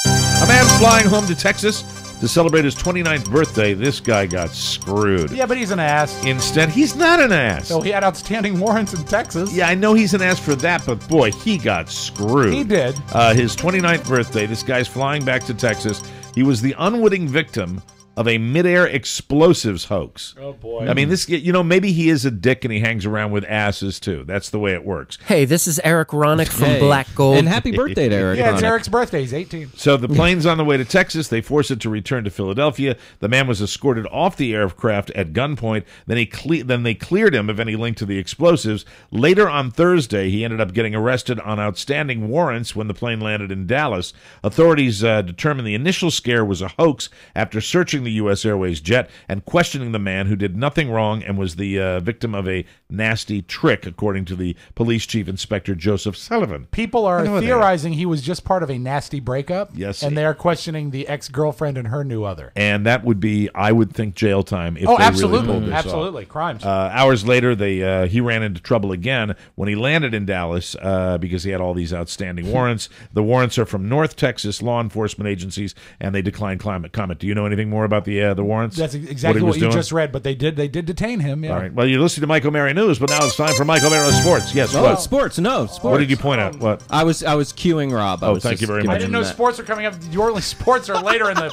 A man flying home to Texas To celebrate his 29th birthday, this guy got screwed. Yeah, but he's an ass. Instead, he's not an ass. So he had outstanding warrants in Texas. Yeah, I know he's an ass for that, but boy, he got screwed. He did. His 29th birthday, this guy's flying back to Texas. He was the unwitting victim of a midair explosives hoax. Oh, boy. I mean, this, maybe he is a dick and he hangs around with asses, too. That's the way it works. Hey, this is Eric Ronick from Black Gold. And happy birthday to Eric Yeah, it's Ronick. Eric's birthday. He's 18. So the plane's on the way to Texas. They force it to return to Philadelphia. The man was escorted off the aircraft at gunpoint. Then they cleared him of any link to the explosives. Later on Thursday, he ended up getting arrested on outstanding warrants when the plane landed in Dallas. Authorities determined the initial scare was a hoax after searching the U.S. Airways jet and questioning the man who did nothing wrong and was the victim of a nasty trick, according to the police chief inspector Joseph Sullivan. People are theorizing he was just part of a nasty breakup. Yes. And they're questioning the ex-girlfriend and her new other. And that would be, I would think, jail time if they absolutely. really pulled this off. Absolutely. Crimes. Hours later, he ran into trouble again when he landed in Dallas because he had all these outstanding warrants. The warrants are from North Texas law enforcement agencies, and they declined comment. Do you know anything more about the warrants? That's exactly what you doing? just read, but they did detain him. Yeah. All right. Well, you're listening to Mike O'Mara News, but now it's time for Mike O'Mara Sports. Yes. Oh, What? sports. No, sports. What did you point out? What? I was cueing Rob. Oh, thank you very much. I didn't know sports are coming up. Your only sports are later in the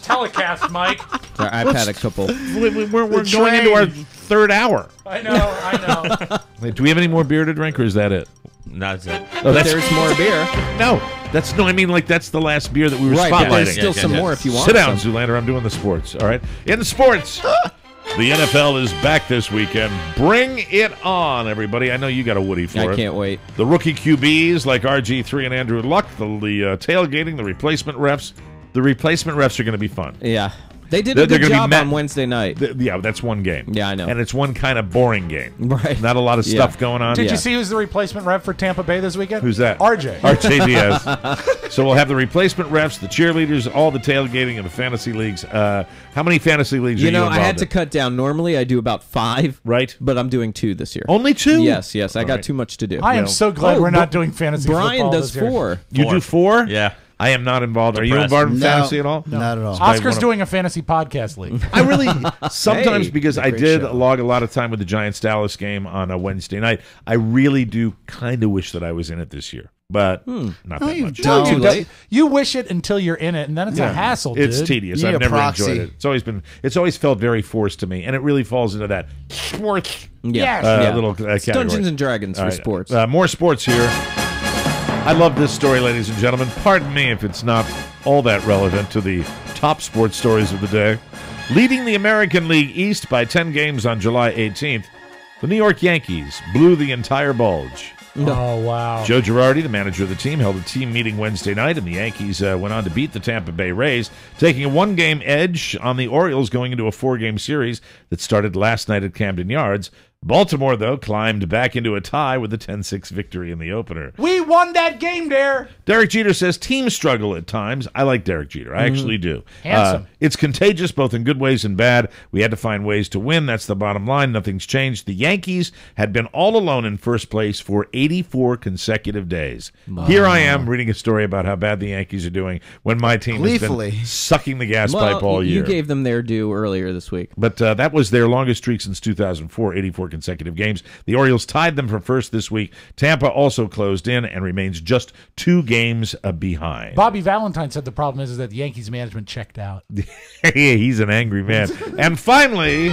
telecast, Mike. Sorry, I've had a couple. We're going into our third hour. I know. Wait, do we have any more beer to drink, or is that it? That's it. Oh, There's more beer. No, I mean, like, that's the last beer that we were Right, spotlighting. there's still some more if you want Sit down, some. Zoolander. I'm doing the sports. All right. In sports, the NFL is back this weekend. Bring it on, everybody. I know you got a Woody for it. I can't wait. The rookie QBs like RG3 and Andrew Luck, the tailgating, the replacement refs. The replacement refs are going to be fun. Yeah. They did a good job on Wednesday night. Yeah, that's one game. Yeah, I know. And it's one kind of boring game. Right. Not a lot of stuff going on. Did you see who's the replacement ref for Tampa Bay this weekend? Who's that? RJ. RJ Diaz. So we'll have the replacement refs, the cheerleaders, all the tailgating, and the fantasy leagues. How many fantasy leagues are you involved I had to in? cut down. Normally I do about 5. Right. But I'm doing 2 this year. Only 2? Yes. I got too much to do. I am so glad we're not doing fantasy Brian football does this year. 4. You do 4? Yeah. I am not involved. Are you Depressed. involved in No. fantasy at all? No. Not at all. Oscar's doing a fantasy podcast league. I really sometimes Hey, because it's a I great did show. log a lot of time with the Giants Dallas game on a Wednesday night. I really do kind of wish that I was in it this year, but not that you much. don't. No, you wish it until you're in it, and then it's a hassle, dude. It's tedious. You need I've a never proxy. enjoyed it. It's always felt very forced to me, and it really falls into that sports Yeah. little category. Dungeons and Dragons All for right, sports. More sports here. I love this story, ladies and gentlemen. Pardon me if it's not all that relevant to the top sports stories of the day. Leading the American League East by 10 games on July 18th, the New York Yankees blew the entire bulge. Oh, wow. Joe Girardi, the manager of the team, held a team meeting Wednesday night, and the Yankees went on to beat the Tampa Bay Rays, taking a 1-game edge on the Orioles going into a 4-game series that started last night at Camden Yards. Baltimore, though, climbed back into a tie with a 10-6 victory in the opener. We won that game there. Derek Jeter says teams struggle at times. I like Derek Jeter. I actually do. Handsome. It's contagious, both in good ways and bad. We had to find ways to win. That's the bottom line. Nothing's changed. The Yankees had been all alone in first place for 84 consecutive days. Wow. Here I am reading a story about how bad the Yankees are doing when my team has been sucking the gas pipe all year. You gave them their due earlier this week. But that was their longest streak since 2004, 84 consecutive games. The Orioles tied them for first this week. Tampa also closed in and remains just 2 games behind. Bobby Valentine said the problem is that the Yankees management checked out. He's an angry man. And finally,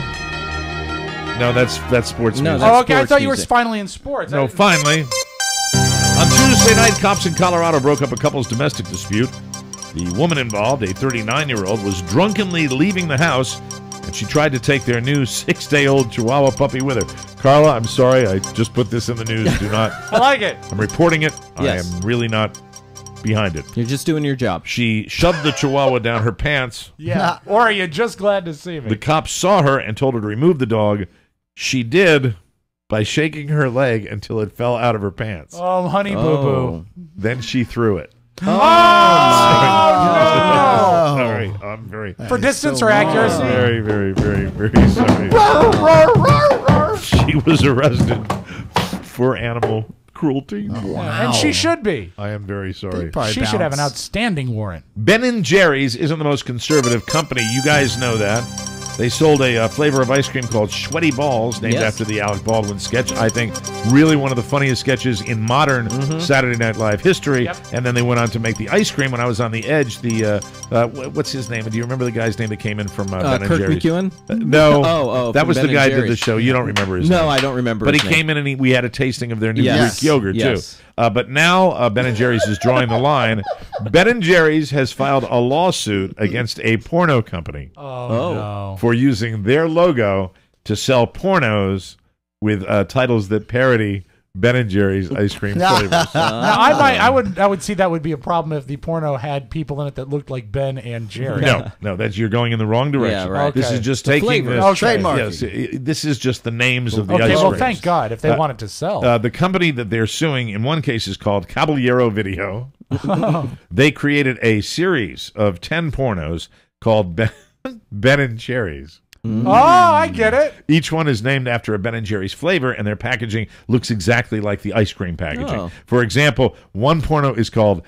no, that's sports music. Oh, okay. I thought you were finally in sports. No, finally. On Tuesday night, cops in Colorado broke up a couple's domestic dispute. The woman involved, a 39-year-old, was drunkenly leaving the house, and she tried to take their new 6-day-old Chihuahua puppy with her. Carla, I'm sorry, I just put this in the news. Do not. I like it. I'm reporting it. Yes. I am really not behind it. You're just doing your job. She shoved the Chihuahua down her pants. Yeah. Or are you just glad to see me? The cops saw her and told her to remove the dog. She did by shaking her leg until it fell out of her pants. Oh, honey boo-boo. Then she threw it. Oh, no. Sorry. I'm very... For distance or accuracy? Very, very, very, very sorry. She was arrested for animal cruelty. Yeah, and she should be. I am very sorry. She should have an outstanding warrant. Ben & Jerry's isn't the most conservative company. You guys know that. They sold a flavor of ice cream called Sweaty Balls, named after the Alec Baldwin sketch. I think really one of the funniest sketches in modern Saturday Night Live history. Yep. And then they went on to make the ice cream. When I was on the edge, the what's his name? Do you remember the guy's name that came in from Ben & Kirk Jerry's? McEwen? No. That was Ben the guy that did the Jerry's. show. You don't remember his name. No, I don't remember But his he name. came in and we had a tasting of their new Greek yogurt, too. But now Ben & Jerry's is drawing the line. Ben & Jerry's has filed a lawsuit against a porno company for using their logo to sell pornos with titles that parody Ben & Jerry's ice cream flavors. Now, I would see that would be a problem if the porno had people in it that looked like Ben and Jerry. No, you're going in the wrong direction. Yeah, right. This is just taking this. Yes, this is just the names of the ice creams. Well, thank God if they wanted to sell. The company that they're suing in one case is called Caballero Video. They created a series of 10 pornos called Ben & Jerry's. Oh, I get it. Each one is named after a Ben & Jerry's flavor, and their packaging looks exactly like the ice cream packaging. Oh. For example, one porno is called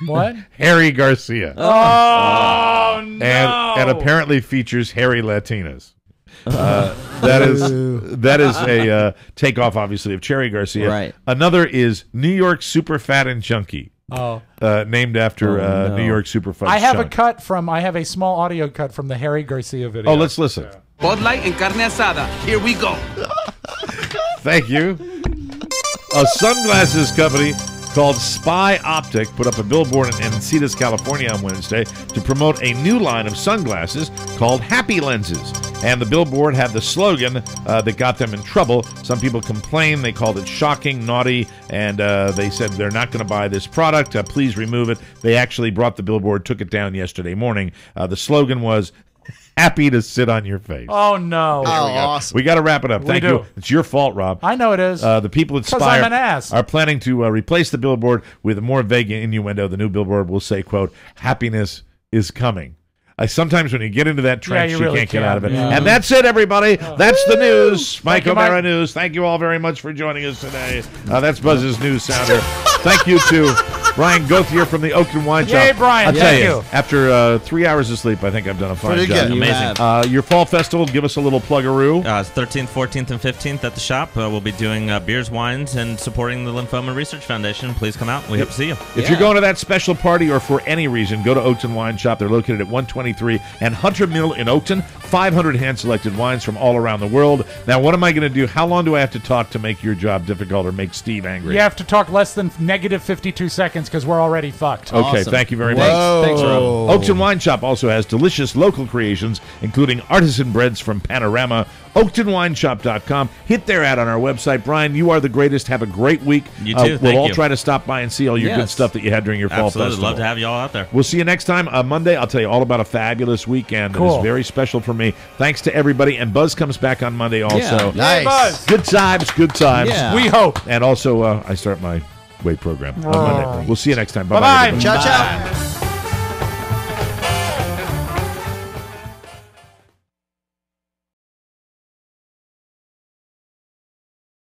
What? Harry Garcia. Oh, no. And apparently features hairy Latinas. That is a takeoff, obviously, of Cherry Garcia. Right. Another is New York Super Fat and Chunky. Oh. Named after New York Super Fat. I have a small audio cut from the Harry Garcia video. Oh, let's listen. Bud Light and carne asada. Here we go. Thank you. A sunglasses company called Spy Optic put up a billboard in Encinitas, California on Wednesday to promote a new line of sunglasses called Happy Lenses. And the billboard had the slogan that got them in trouble. Some people complained. They called it shocking, naughty, and they said they're not going to buy this product. Please remove it. They actually brought the billboard, took it down yesterday morning. The slogan was, happy to sit on your face. Oh, no. Awesome. We got to wrap it up. Thank you. It's your fault, Rob. I know it is. The people at 'Cause Spire I'm an ass. are planning to replace the billboard with a more vague innuendo. The new billboard will say, quote, happiness is coming. Sometimes when you get into that trench, you you really can't get out of it. Yeah. And that's it, everybody. That's the news. Mike you, O'Mara Mike. News. Thank you all very much for joining us today. That's Buzz's News Sounder. Thank you to Brian Gauthier from the Oakland Wine Shop. Yay, Brian. I'll tell Thank you, you. after 3 hours of sleep, I think I've done a fine Pretty job. good. Amazing. Your fall festival, give us a little plug-a-roo. 13th, 14th, and 15th at the shop. We'll be doing beers, wines, and supporting the Lymphoma Research Foundation. Please come out. We hope to see you. If you're going to that special party or for any reason, go to Oakton Wine Shop. They're located at 123 and Hunter Mill in Oakton. 500 hand-selected wines from all around the world. Now, what am I going to do? How long do I have to talk to make your job difficult or make Steve angry? You have to talk less than negative 52 seconds because we're already fucked. Okay, thank you very much. Thanks, Rob. Oakton Wine Shop also has delicious local creations, including artisan breads from Panorama. OaktonWineShop.com. Hit their ad on our website. Brian, you are the greatest. Have a great week. You too. We'll all you. try to stop by and see all your good stuff that you had during your fall Absolutely. festival. Love to have you all out there. We'll see you next time. Monday, I'll tell you all about a fabulous weekend that Cool. is very special for me. Thanks to everybody. And Buzz comes back on Monday also. Nice. Buzz. Good times, good times. Yeah. We hope. And also, I start my weight program on Monday. We'll see you next time. Bye-bye. Bye-bye. everybody. Ciao, ciao.